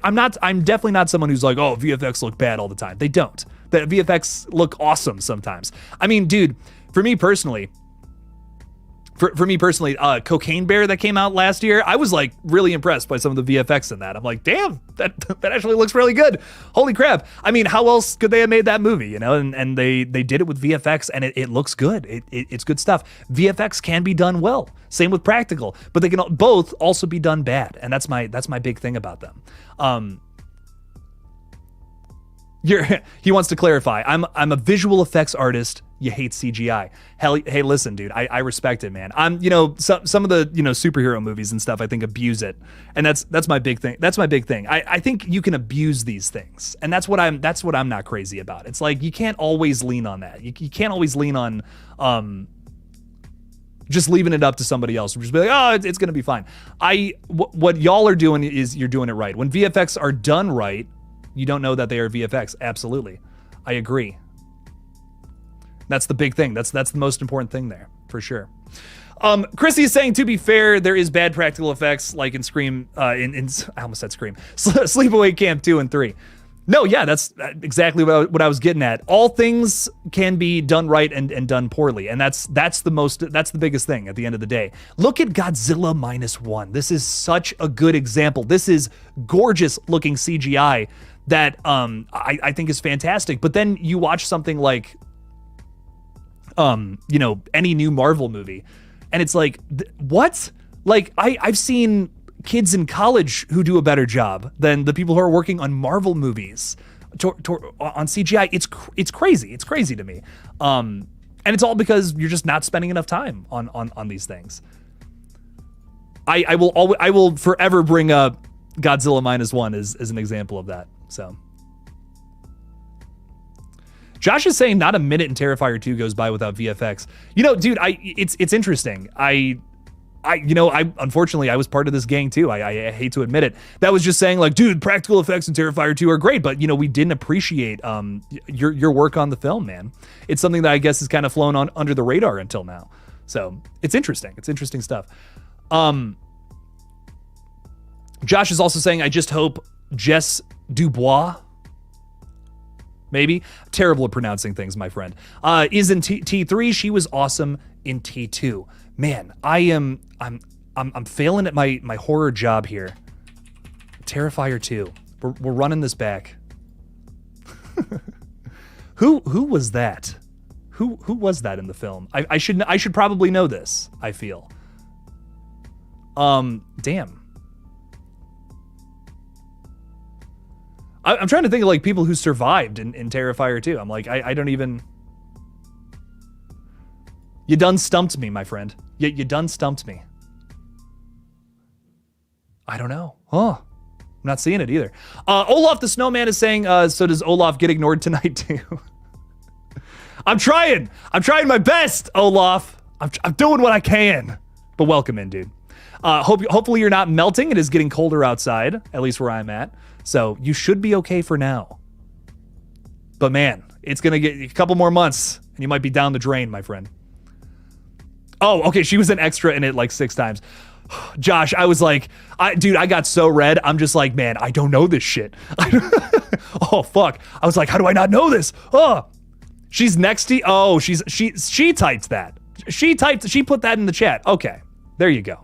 I'm definitely not someone who's like, oh, VFX look bad all the time. They don't. The VFX look awesome sometimes. I mean, dude, for me personally, Cocaine Bear that came out last year, I was like really impressed by some of the VFX in that. I'm like, damn, that actually looks really good. Holy crap. I mean, how else could they have made that movie, And they did it with VFX, and it looks good. It's good stuff. VFX can be done well. Same with practical, but they can both also be done bad. And that's my big thing about them. He wants to clarify. I'm a visual effects artist. You hate CGI. Hell, hey, listen, dude. I respect it, man. Some of the superhero movies and stuff, I think abuse it, and that's my big thing. That's my big thing. I think you can abuse these things, and that's what I'm not crazy about. It's like you can't always lean on that. You can't always lean on just leaving it up to somebody else. Just be like, oh, it's gonna be fine. What y'all are doing is you're doing it right. When VFX are done right, you don't know that they are VFX. Absolutely. I agree. That's the big thing. That's the most important thing there, for sure. Chrissy is saying, to be fair, there is bad practical effects, like in Scream, I almost said Scream, Sleepaway Camp 2 and 3. No, yeah, that's exactly what I was getting at. All things can be done right and done poorly, and that's the biggest thing at the end of the day. Look at Godzilla -1. This is such a good example. This is gorgeous looking CGI that I think is fantastic. But then you watch something like any new Marvel movie, and it's like, what? Like I've seen kids in college who do a better job than the people who are working on Marvel movies on CGI. It's crazy. It's crazy to me. And it's all because you're just not spending enough time on these things. I will forever bring up Godzilla -1 as an example of that. So Josh is saying not a minute in Terrifier 2 goes by without VFX. Dude, it's interesting. I unfortunately I was part of this gang too. I hate to admit it. That was just saying like, dude, practical effects in Terrifier 2 are great, but we didn't appreciate your work on the film, man. It's something that I guess has kind of flown on under the radar until now. So it's interesting. It's interesting stuff. Josh is also saying, I just hope Jess Dubois, maybe, terrible at pronouncing things, my friend, is in T3. She was awesome in T2. Man, I'm failing at my horror job here. Terrifier 2. We're running this back. Who was that? Who was that in the film? I should probably know this, I feel. Damn. I'm trying to think of like people who survived in Terrifier 2. I'm like, I don't even. You done stumped me, my friend. You done stumped me. I don't know. Huh. I'm not seeing it either. Olaf the Snowman is saying, so does Olaf get ignored tonight too? I'm trying my best, Olaf. I'm doing what I can. But welcome in, dude. Hopefully you're not melting. It is getting colder outside, at least where I'm at. So you should be okay for now. But man, it's going to get a couple more months and you might be down the drain, my friend. Oh, okay. She was an extra in it like 6 times. Josh, I was like, dude, I got so red. I'm just like, man, I don't know this shit. Oh, fuck. I was like, how do I not know this? Oh, she's next to, oh, she typed that. She put that in the chat. Okay. There you go.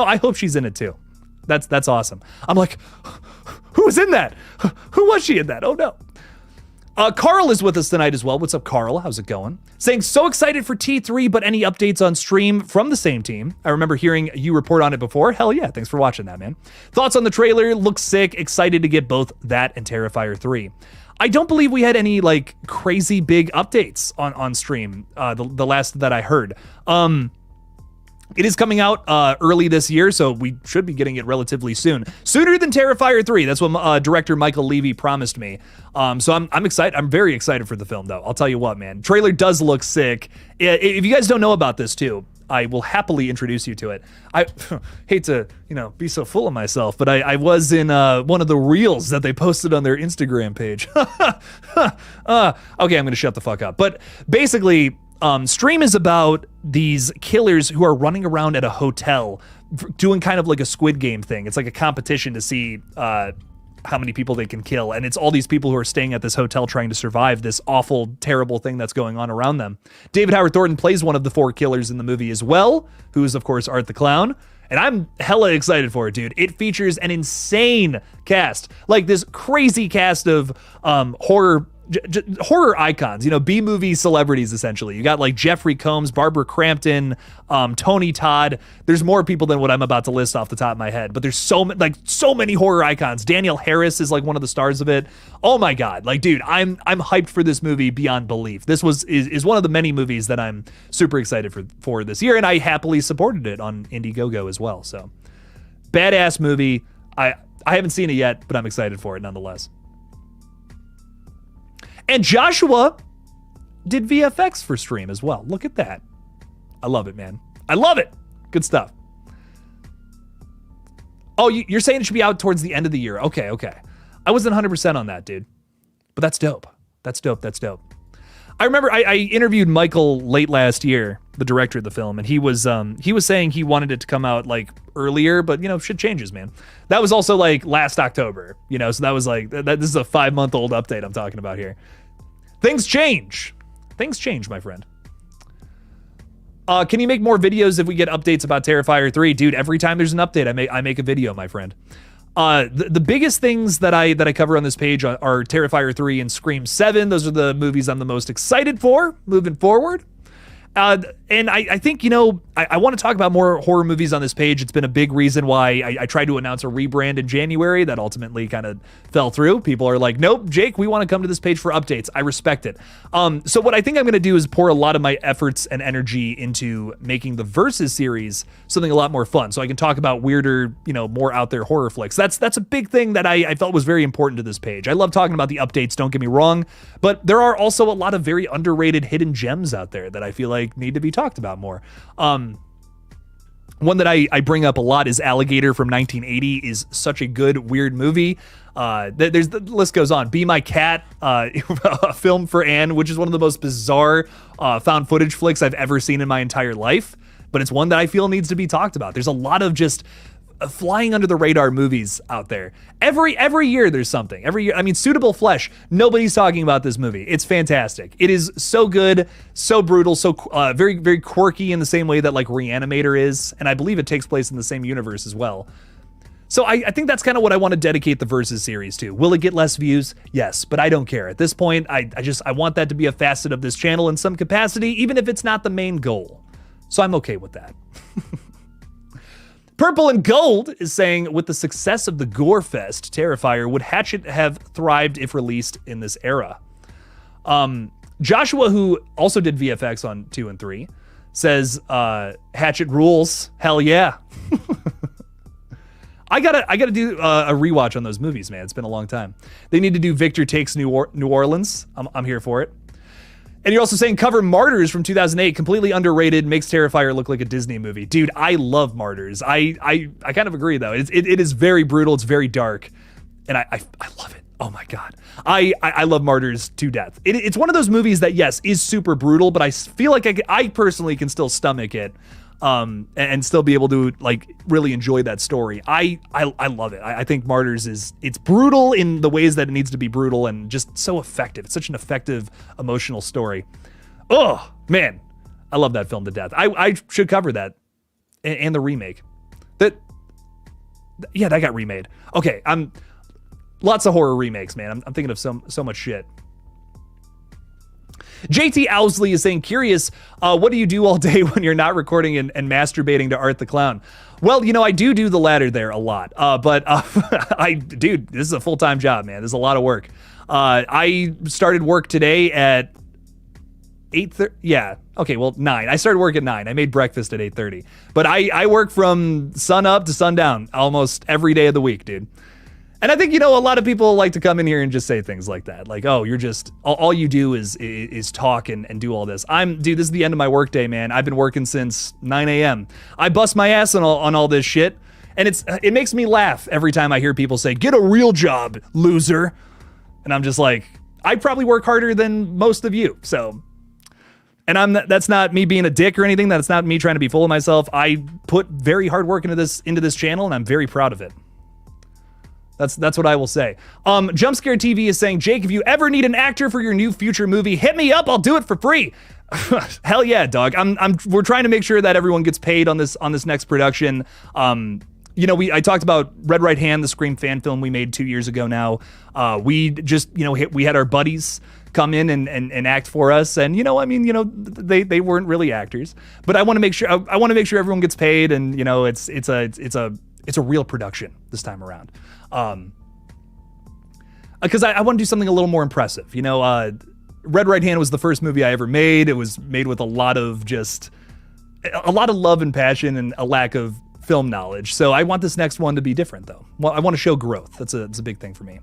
I hope she's in it too. That's awesome. I'm like, Who was in that? Who was she in that? Oh no. Carl is with us tonight as well. What's up, Carl? How's it going? Saying, so excited for T3, but any updates on stream from the same team? I remember hearing you report on it before. Hell yeah, thanks for watching that, man. Thoughts on the trailer? Looks sick. Excited to get both that and Terrifier 3. I don't believe we had any like crazy big updates on stream, the last that I heard. It is coming out early this year, so we should be getting it relatively soon. Sooner than Terrifier 3. That's what director Michael Levy promised me. So I'm excited. I'm very excited for the film, though. I'll tell you what, man. Trailer does look sick. If you guys don't know about this, too, I will happily introduce you to it. I hate to, be so full of myself, but I was in one of the reels that they posted on their Instagram page. Okay, I'm going to shut the fuck up. But basically, Stream is about these killers who are running around at a hotel doing kind of like a Squid Game thing. It's like a competition to see how many people they can kill. And it's all these people who are staying at this hotel trying to survive this awful, terrible thing that's going on around them. David Howard Thornton plays one of the 4 killers in the movie as well, who is, of course, Art the Clown. And I'm hella excited for it, dude. It features an insane cast. Like this crazy cast of horror icons, B-movie celebrities, essentially. You got like Jeffrey Combs, Barbara Crampton, Tony Todd. There's more people than what I'm about to list off the top of my head, but there's so many horror icons. Danielle Harris is like one of the stars of it. Oh my God. Like, dude, I'm hyped for this movie beyond belief. This is one of the many movies that I'm super excited for this year, and I happily supported it on Indiegogo as well. So badass movie. I haven't seen it yet, but I'm excited for it nonetheless. And Joshua did VFX for stream as well. Look at that. I love it, man. I love it. Good stuff. Oh, you're saying it should be out towards the end of the year. Okay. I wasn't 100% on that, dude. But that's dope. That's dope. I remember I interviewed Michael late last year, the director of the film, and he was saying he wanted it to come out like earlier, but shit changes, man. That was also like last October, so that was like this is a 5-month-old update I'm talking about here. Things change, my friend. Can you make more videos if we get updates about Terrifier 3? Dude, every time there's an update, I make a video, my friend. The biggest things that I cover on this page are Terrifier 3 and Scream 7. Those are the movies I'm the most excited for moving forward. And I think, I want to talk about more horror movies on this page. It's been a big reason why I tried to announce a rebrand in January that ultimately kind of fell through. People are like, nope, Jake, we want to come to this page for updates. I respect it. So what I think I'm going to do is pour a lot of my efforts and energy into making the Versus series something a lot more fun. So I can talk about weirder, more out there horror flicks. That's a big thing that I felt was very important to this page. I love talking about the updates, don't get me wrong, but there are also a lot of very underrated hidden gems out there that I feel like need to be talked about more. One that I bring up a lot is Alligator from 1980 is such a good, weird movie. The list goes on. Be My Cat, a film for Anne, which is one of the most bizarre found footage flicks I've ever seen in my entire life. But it's one that I feel needs to be talked about. There's a lot of just flying under the radar movies out there. Every year there's something. Every year, Suitable Flesh. Nobody's talking about this movie. It's fantastic. It is so good, so brutal, so very, very quirky in the same way that like Reanimator is. And I believe it takes place in the same universe as well. So I think that's kind of what I want to dedicate the Versus series to. Will it get less views? Yes, but I don't care. At this point, I want that to be a facet of this channel in some capacity, even if it's not the main goal. So I'm okay with that. Purple and Gold is saying, with the success of the Gore Fest, Terrifier, would Hatchet have thrived if released in this era? Joshua, who also did VFX on 2 and 3, says, Hatchet rules. Hell yeah. I gotta do a rewatch on those movies, man. It's been a long time. They need to do Victor Takes New Orleans. I'm here for it. And you're also saying cover Martyrs from 2008, completely underrated, makes Terrifier look like a Disney movie. Dude, I love Martyrs. I kind of agree, though. It is very brutal. It's very dark. And I love it. Oh, my God. I love Martyrs to death. It's one of those movies that, yes, is super brutal, but I feel like I personally can still stomach it and still be able to, like, really enjoy that story. I love it. I think Martyrs it's brutal in the ways that it needs to be brutal and just so effective. It's such an effective emotional story. Oh, man. I love that film to death. I should cover that and the remake. Yeah, that got remade. Okay, Lots of horror remakes, man. I'm thinking of so much shit. JT Owsley is saying, curious, what do you do all day when you're not recording and masturbating to Art the Clown? Well, I do the latter there a lot, but dude, this is a full-time job, man. This is a lot of work. I started work today at 8:30. Yeah. Okay. Well, 9. I started work at 9. I made breakfast at 8:30. But I work from sun up to sundown almost every day of the week, dude. And I think, a lot of people like to come in here and just say things like that. Like, oh, you're just, all you do is talk and do all this. Dude, this is the end of my workday, man. I've been working since 9 a.m. I bust my ass on all this shit. And it makes me laugh every time I hear people say, get a real job, loser. And I'm just like, I probably work harder than most of you. So, and that's not me being a dick or anything. That's not me trying to be full of myself. I put very hard work into this channel, and I'm very proud of it. That's what I will say. Jumpscare TV is saying, Jake, if you ever need an actor for your new future movie, hit me up. I'll do it for free. Hell yeah, dog. We're trying to make sure that everyone gets paid on this next production. I talked about Red Right Hand, the Scream fan film we made 2 years ago now. We just, we had our buddies come in and act for us. And, they weren't really actors, but I want to make sure, everyone gets paid, and, it's a real production this time around. Because I want to do something a little more impressive. Red Right Hand was the first movie I ever made. It was made with a lot of love and passion and a lack of film knowledge. So I want this next one to be different, though. Well, I want to show growth. That's a big thing for me.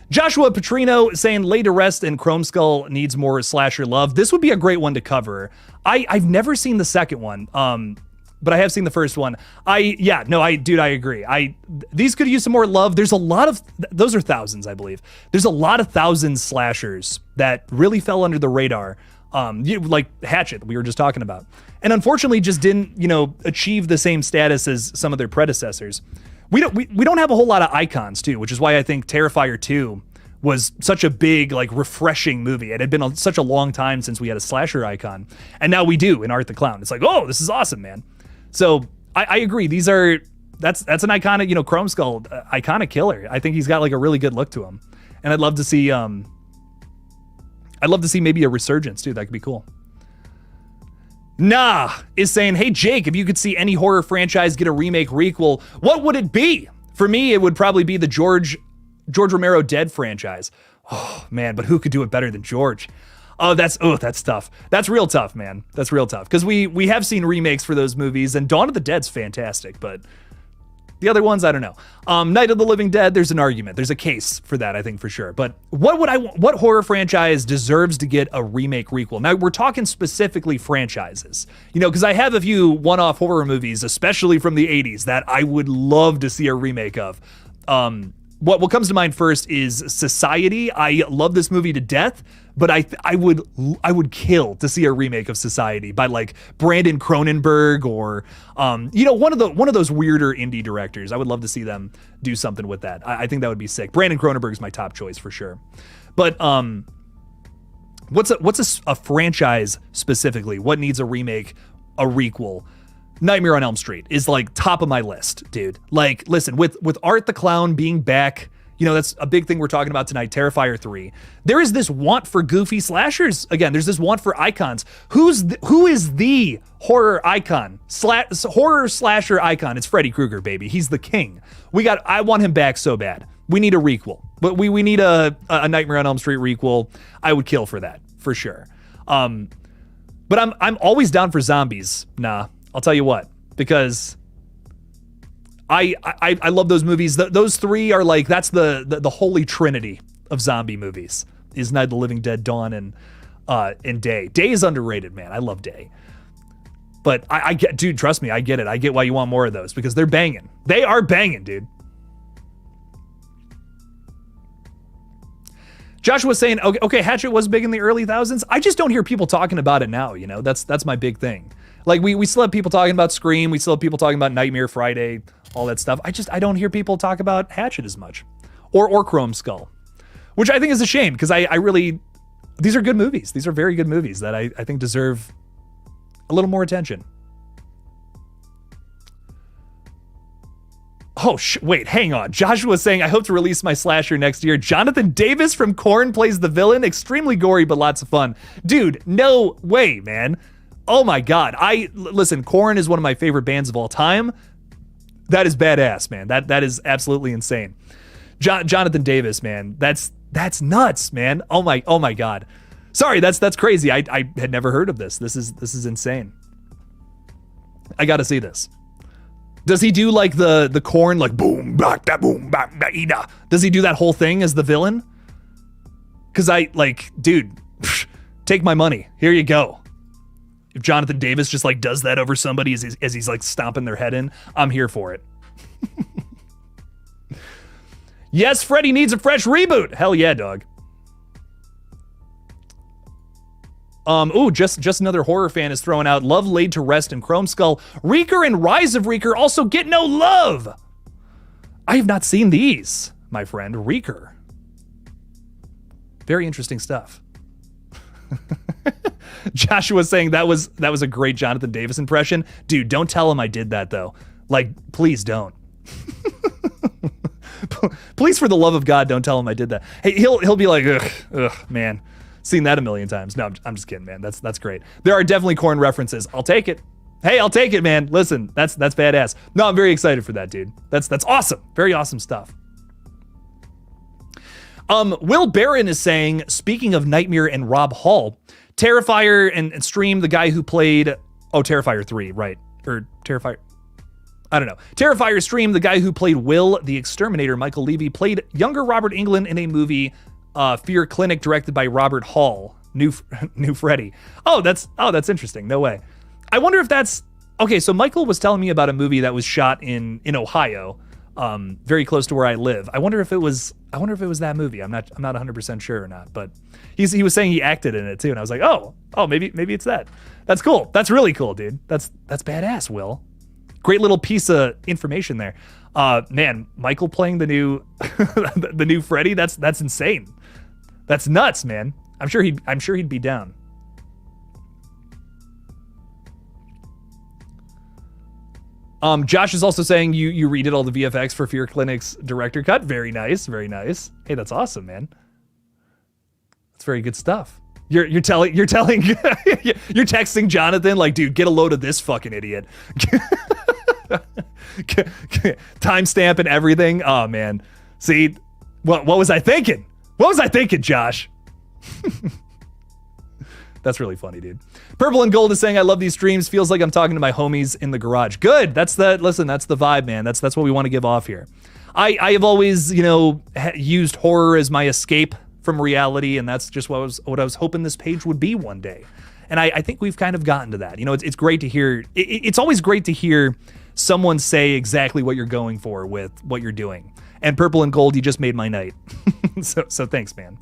Joshua Petrino saying, Lay to Rest and Chrome Skull needs more slasher love. This would be a great one to cover. I've never seen the second one. But I have seen the first one. I agree. These could use some more love. There's a lot of, those are thousands, I believe. There's a lot of thousands slashers that really fell under the radar. Like Hatchet, we were just talking about. And unfortunately just didn't, achieve the same status as some of their predecessors. We don't have a whole lot of icons too, which is why I think Terrifier 2 was such a big, refreshing movie. It had been such a long time since we had a slasher icon. And now we do in Art the Clown. It's like, oh, this is awesome, man. So I agree. That's an iconic, Chrome Skull, iconic killer. I think he's got a really good look to him, and I'd love to see maybe a resurgence too. That could be cool. Nah is saying, hey Jake, if you could see any horror franchise get a remake requel, what would it be? For me, it would probably be the George Romero Dead franchise. Oh man, but who could do it better than George? That's tough. That's real tough, man. That's real tough. Because we have seen remakes for those movies, and Dawn of the Dead's fantastic, but the other ones, I don't know. Night of the Living Dead, there's an argument. There's a case for that, I think, for sure. But what horror franchise deserves to get a remake requel? Now, we're talking specifically franchises. Because I have a few one-off horror movies, especially from the 80s, that I would love to see a remake of. What comes to mind first is Society. I love this movie to death, but I would kill to see a remake of Society by Brandon Cronenberg or one of those weirder indie directors. I would love to see them do something with that. I think that would be sick. Brandon Cronenberg is my top choice for sure. But what's a franchise specifically? What needs a remake, a requel? Nightmare on Elm Street is top of my list, dude. Listen, with Art the Clown being back, that's a big thing we're talking about tonight, Terrifier 3. There is this want for goofy slashers. Again, there's this want for icons. Who is the horror icon? Horror slasher icon. It's Freddy Krueger, baby. He's the king. I want him back so bad. We need a requel. But we need a Nightmare on Elm Street requel. I would kill for that, for sure. But I'm always down for zombies. Nah. I'll tell you what, because I love those movies. Those three are that's the holy trinity of zombie movies is Night of the Living Dead, Dawn, and Day. Day is underrated, man. I love Day. But I get, dude, trust me, I get it. I get why you want more of those because they're banging. They are banging, dude. Joshua's saying, okay, Hatchet was big in the early thousands. I just don't hear people talking about it now, That's my big thing. We still have people talking about Scream. We still have people talking about Nightmare Friday, all that stuff. I don't hear people talk about Hatchet as much. Or Chrome Skull. Which I think is a shame, because these are good movies. These are very good movies that I think deserve a little more attention. Oh, wait, hang on. Joshua saying, I hope to release my slasher next year. Jonathan Davis from Korn plays the villain. Extremely gory, but lots of fun. Dude, no way, man. Oh my God. Listen, Korn is one of my favorite bands of all time. That is badass, man. That is absolutely insane. Jonathan Davis, man. That's nuts, man. Oh my God. Sorry, that's crazy. I had never heard of this. This is insane. I gotta see this. Does he do like the Korn, like boom, bak, da, boom, bak, da, ida? Does he do that whole thing as the villain? Cause dude, take my money. Here you go. If Jonathan Davis just like does that over somebody as he's like stomping their head in, I'm here for it. Yes, Freddy needs a fresh reboot. Hell yeah, dog. Just another horror fan is throwing out Love Laid to Rest in Chrome Skull. Reeker and Rise of Reeker also get no love. I have not seen these, my friend. Reeker. Very interesting stuff. Joshua saying that was a great Jonathan Davis impression. Dude, don't tell him I did that though. Like, please don't. Please, for the love of God, don't tell him I did that. Hey, he'll be like, ugh, man. Seen that a million times. No, I'm just kidding, man. That's great. There are definitely Korn references. I'll take it. Hey, I'll take it, man. Listen, that's badass. No, I'm very excited for that, dude. That's awesome. Very awesome stuff. Will Barron is saying, speaking of Nightmare and Rob Hall, Terrifier and Stream, the guy who played, Terrifier 3, right? Or Terrifier, I don't know. Terrifier Stream, the guy who played Will the Exterminator, Michael Levy, played younger Robert Englund in a movie, Fear Clinic, directed by Robert Hall. New Freddy. Oh, that's interesting. No way. I wonder if that's okay. So Michael was telling me about a movie that was shot in Ohio, very close to where I live. I wonder if it was that movie. I'm not 100% sure or not. But he was saying he acted in it too, and I was like, oh, maybe it's that. That's cool. That's really cool, dude. That's badass. Will, great little piece of information there. Man, Michael playing the new the new Freddy. That's insane. That's nuts, man. I'm sure he'd be down. Josh is also saying you redid all the VFX for Fear Clinic's director cut. Very nice, very nice. Hey, that's awesome, man. That's very good stuff. You're texting Jonathan like, dude, get a load of this fucking idiot. Timestamp and everything. Oh man. See, what was I thinking? What was I thinking, Josh? That's really funny, dude. Purple and Gold is saying, I love these streams. Feels like I'm talking to my homies in the garage. Good. Listen, that's the vibe, man. That's what we want to give off here. I have always, used horror as my escape from reality, and that's just what I was hoping this page would be one day. And I think we've kind of gotten to that. It's great to hear. It's always great to hear someone say exactly what you're going for with what you're doing. And Purple and Gold, you just made my night. so thanks, man.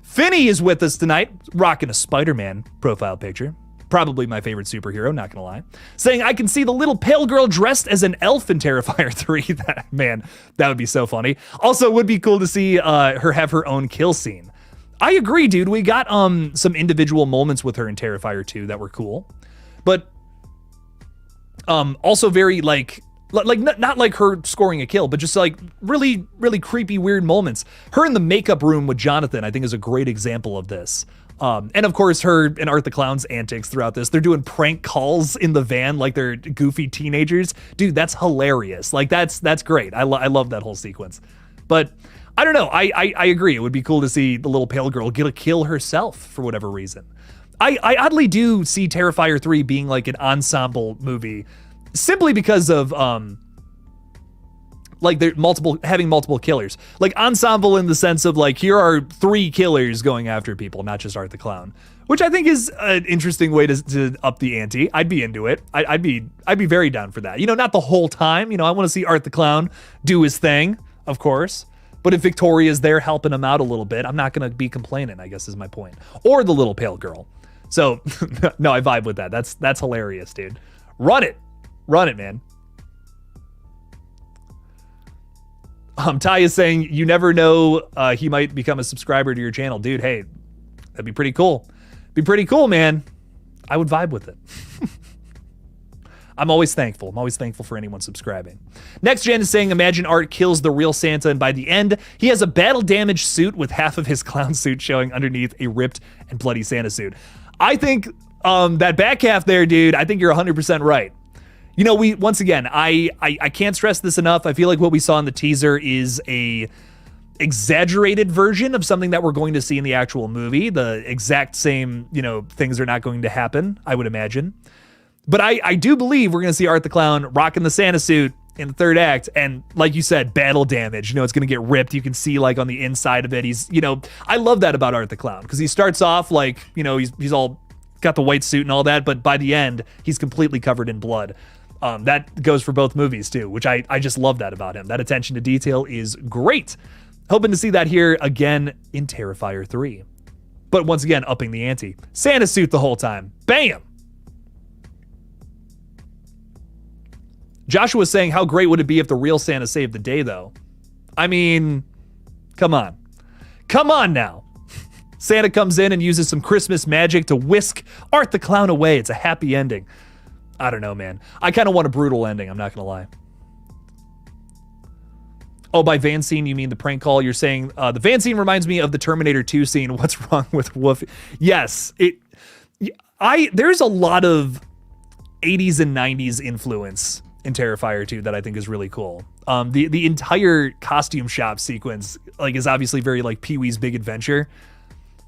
Finney is with us tonight, rocking a Spider-Man profile picture. Probably my favorite superhero, not gonna lie. Saying, I can see the little pale girl dressed as an elf in Terrifier 3. Man, that would be so funny. Also, it would be cool to see her have her own kill scene. I agree, dude. We got some individual moments with her in Terrifier 2 that were cool. But also very not like her scoring a kill, but just like really, really creepy, weird moments. Her in the makeup room with Jonathan, I think, is a great example of this. And of course, her and Art the Clown's antics throughout this. They're doing prank calls in the van like they're goofy teenagers. Dude, that's hilarious. Like, that's great. I love that whole sequence. But I don't know. I agree. It would be cool to see the little pale girl get a kill herself for whatever reason. I oddly do see Terrifier 3 being like an ensemble movie, simply because of like they're having multiple killers, like ensemble in the sense of like, here are 3 killers going after people, not just Art the Clown, which I think is an interesting way to up the ante. I'd be into it. I'd be very down for that. Not the whole time. I want to see Art the Clown do his thing, of course. But if Victoria's there helping him out a little bit, I'm not going to be complaining, I guess is my point. Or the little pale girl. So no, I vibe with that. That's hilarious, dude. Run it, man. Ty is saying, you never know, he might become a subscriber to your channel. Dude, hey, that'd be pretty cool. Be pretty cool, man. I would vibe with it. I'm always thankful. I'm always thankful for anyone subscribing. Next Gen is saying, imagine Art kills the real Santa, and by the end, he has a battle-damaged suit with half of his clown suit showing underneath a ripped and bloody Santa suit. I think that back half there, dude, I think you're 100% right. You know, once again, I can't stress this enough. I feel like what we saw in the teaser is a exaggerated version of something that we're going to see in the actual movie. The exact same, you know, things are not going to happen, I would imagine. But I do believe we're going to see Art the Clown rocking the Santa suit in the third act. And like you said, battle damage, you know, it's going to get ripped. You can see like on the inside of it. He's, you know, I love that about Art the Clown because he starts off like, you know, he's all got the white suit and all that. But by the end, he's completely covered in blood. That goes for both movies too, which I just love that about him. That attention to detail is great. Hoping to see that here again in Terrifier 3. But once again, upping the ante. Santa suit the whole time. Bam! Joshua was saying, how great would it be if the real Santa saved the day, though? I mean, come on. Come on now. Santa comes in and uses some Christmas magic to whisk Art the Clown away. It's a happy ending. I don't know, man. I kind of want a brutal ending, I'm not going to lie. Oh, by van scene, you mean the prank call? You're saying the van scene reminds me of the Terminator 2 scene. What's wrong with Wolf? Yes, there's a lot of 80s and 90s influence in Terrifier 2 that I think is really cool. The entire costume shop sequence like is obviously very like Pee-wee's Big Adventure.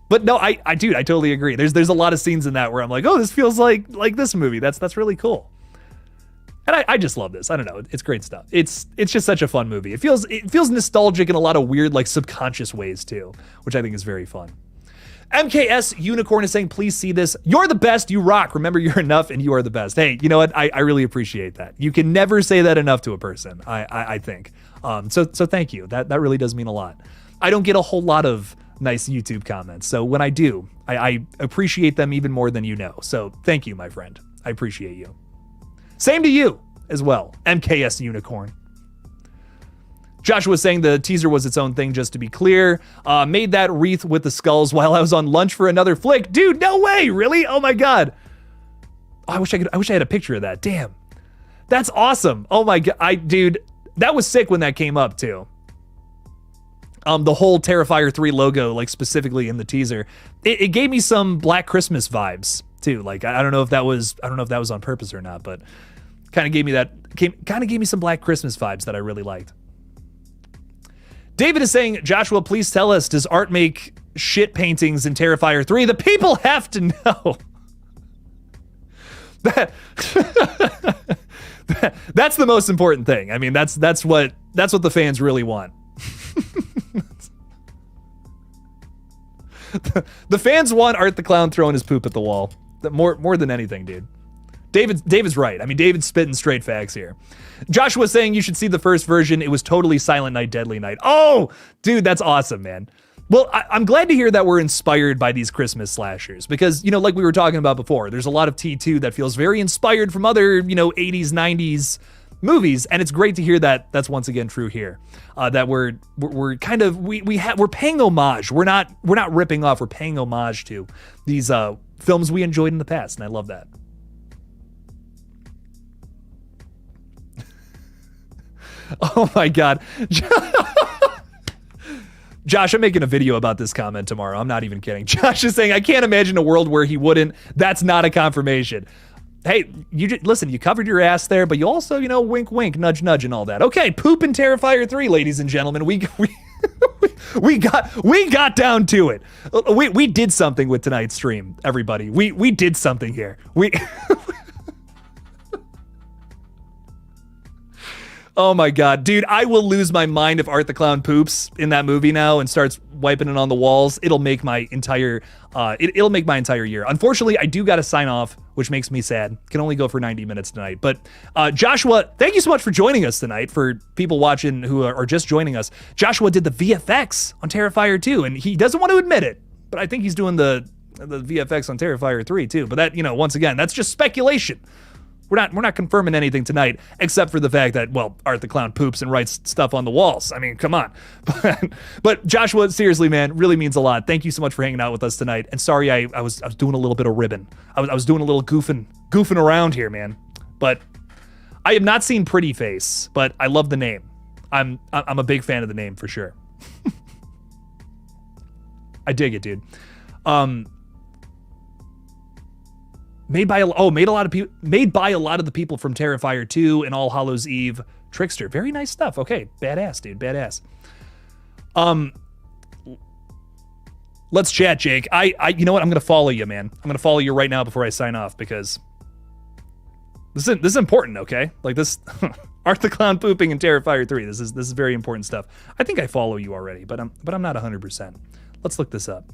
But no, I totally agree. There's a lot of scenes in that where I'm like, oh, this feels like this movie. That's really cool. And I just love this. I don't know. It's great stuff. It's just such a fun movie. It feels nostalgic in a lot of weird like subconscious ways too, which I think is very fun. MKS Unicorn is saying, please see this. You're the best. You rock. Remember, you're enough and you are the best. Hey, you know what? I really appreciate that. You can never say that enough to a person, I think. So thank you. That really does mean a lot. I don't get a whole lot of nice YouTube comments. So when I do, I appreciate them even more than you know. So thank you, my friend. I appreciate you. Same to you as well, MKS Unicorn. Joshua was saying the teaser was its own thing, just to be clear. Made that wreath with the skulls while I was on lunch for another flick. Dude, no way, really? Oh my God. Oh, I wish I had a picture of that. Damn. That's awesome. Oh my God. Dude, that was sick when that came up too. The whole Terrifier 3 logo, like specifically in the teaser, it gave me some Black Christmas vibes too. Like, I don't know if that was on purpose or not, but kind of gave me some Black Christmas vibes that I really liked. David is saying, Joshua, please tell us, does Art make shit paintings in Terrifier 3? The people have to know. That's the most important thing. I mean, that's what the fans really want. The fans want Art the Clown throwing his poop at the wall. More than anything, dude. David's right. I mean, David's spitting straight facts here. Joshua saying you should see the first version. It was totally Silent Night, Deadly Night. Oh, dude, that's awesome, man. Well, I'm glad to hear that we're inspired by these Christmas slashers because, you know, like we were talking about before, there's a lot of T2 that feels very inspired from other, you know, 80s, 90s movies, and it's great to hear that that's once again true here. That we're kind of we're paying homage. We're not ripping off. We're paying homage to these films we enjoyed in the past, and I love that. Oh my God. Josh, I'm making a video about this comment tomorrow. I'm not even kidding. Josh is saying, I can't imagine a world where he wouldn't. That's not a confirmation. Hey, listen, you covered your ass there, but you also, you know, wink, wink, nudge, nudge, and all that. Okay, poop in Terrifier 3, ladies and gentlemen. We got down to it. We did something with tonight's stream, everybody. We did something here. Oh my God, dude, I will lose my mind if Art the Clown poops in that movie now and starts wiping it on the walls. It'll make my entire it'll make my entire year. Unfortunately, I do got to sign off, which makes me sad. Can only go for 90 minutes tonight. But Joshua, thank you so much for joining us tonight. For people watching who are just joining us, Joshua did the VFX on Terrifier 2, and he doesn't want to admit it, but I think he's doing the VFX on Terrifier 3 too. But that, you know, once again, that's just speculation. We're not confirming anything tonight, except for the fact that, well, Art the Clown poops and writes stuff on the walls. I mean, come on. But Joshua, seriously, man, really means a lot. Thank you so much for hanging out with us tonight. And sorry, I was doing a little bit of ribbon. I was doing a little goofing around here, man. But I have not seen Pretty Face, but I love the name. I'm a big fan of the name for sure. I dig it, dude. Made by a lot of the people from Terrifier 2 and All Hallows Eve Trickster. Very nice stuff. Okay, badass, dude, badass. Let's chat, Jake. You know what? I'm gonna follow you, man. I'm gonna follow you right now before I sign off because this is important. Okay, like this, Art the Clown pooping in Terrifier 3. This is very important stuff. I think I follow you already, but I'm not 100%. Let's look this up.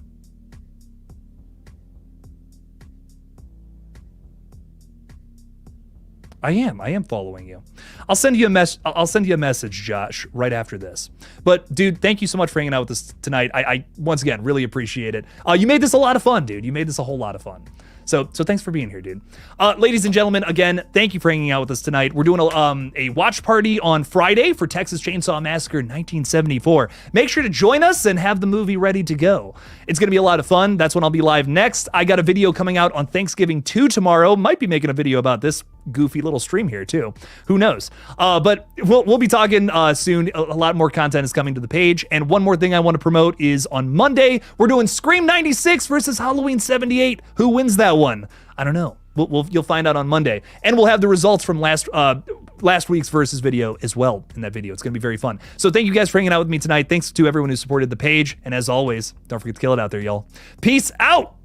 I am following you. I'll send you a message, Josh, right after this. But dude, thank you so much for hanging out with us tonight. I once again really appreciate it. You made this a lot of fun, dude. You made this a whole lot of fun. So thanks for being here, dude. Ladies and gentlemen, again, thank you for hanging out with us tonight. We're doing a watch party on Friday for Texas Chainsaw Massacre 1974. Make sure to join us and have the movie ready to go. It's going to be a lot of fun. That's when I'll be live next. I got a video coming out on Thanksgiving 2 tomorrow. Might be making a video about this goofy little stream here too. Who knows? But we'll be talking soon. A lot more content is coming to the page. And one more thing I want to promote is on Monday, we're doing Scream 96 versus Halloween 78. Who wins that one? I don't know. You'll find out on Monday. And we'll have the results from last week's versus video as well in that video. It's going to be very fun. So thank you guys for hanging out with me tonight. Thanks to everyone who supported the page. And as always, don't forget to kill it out there, y'all. Peace out.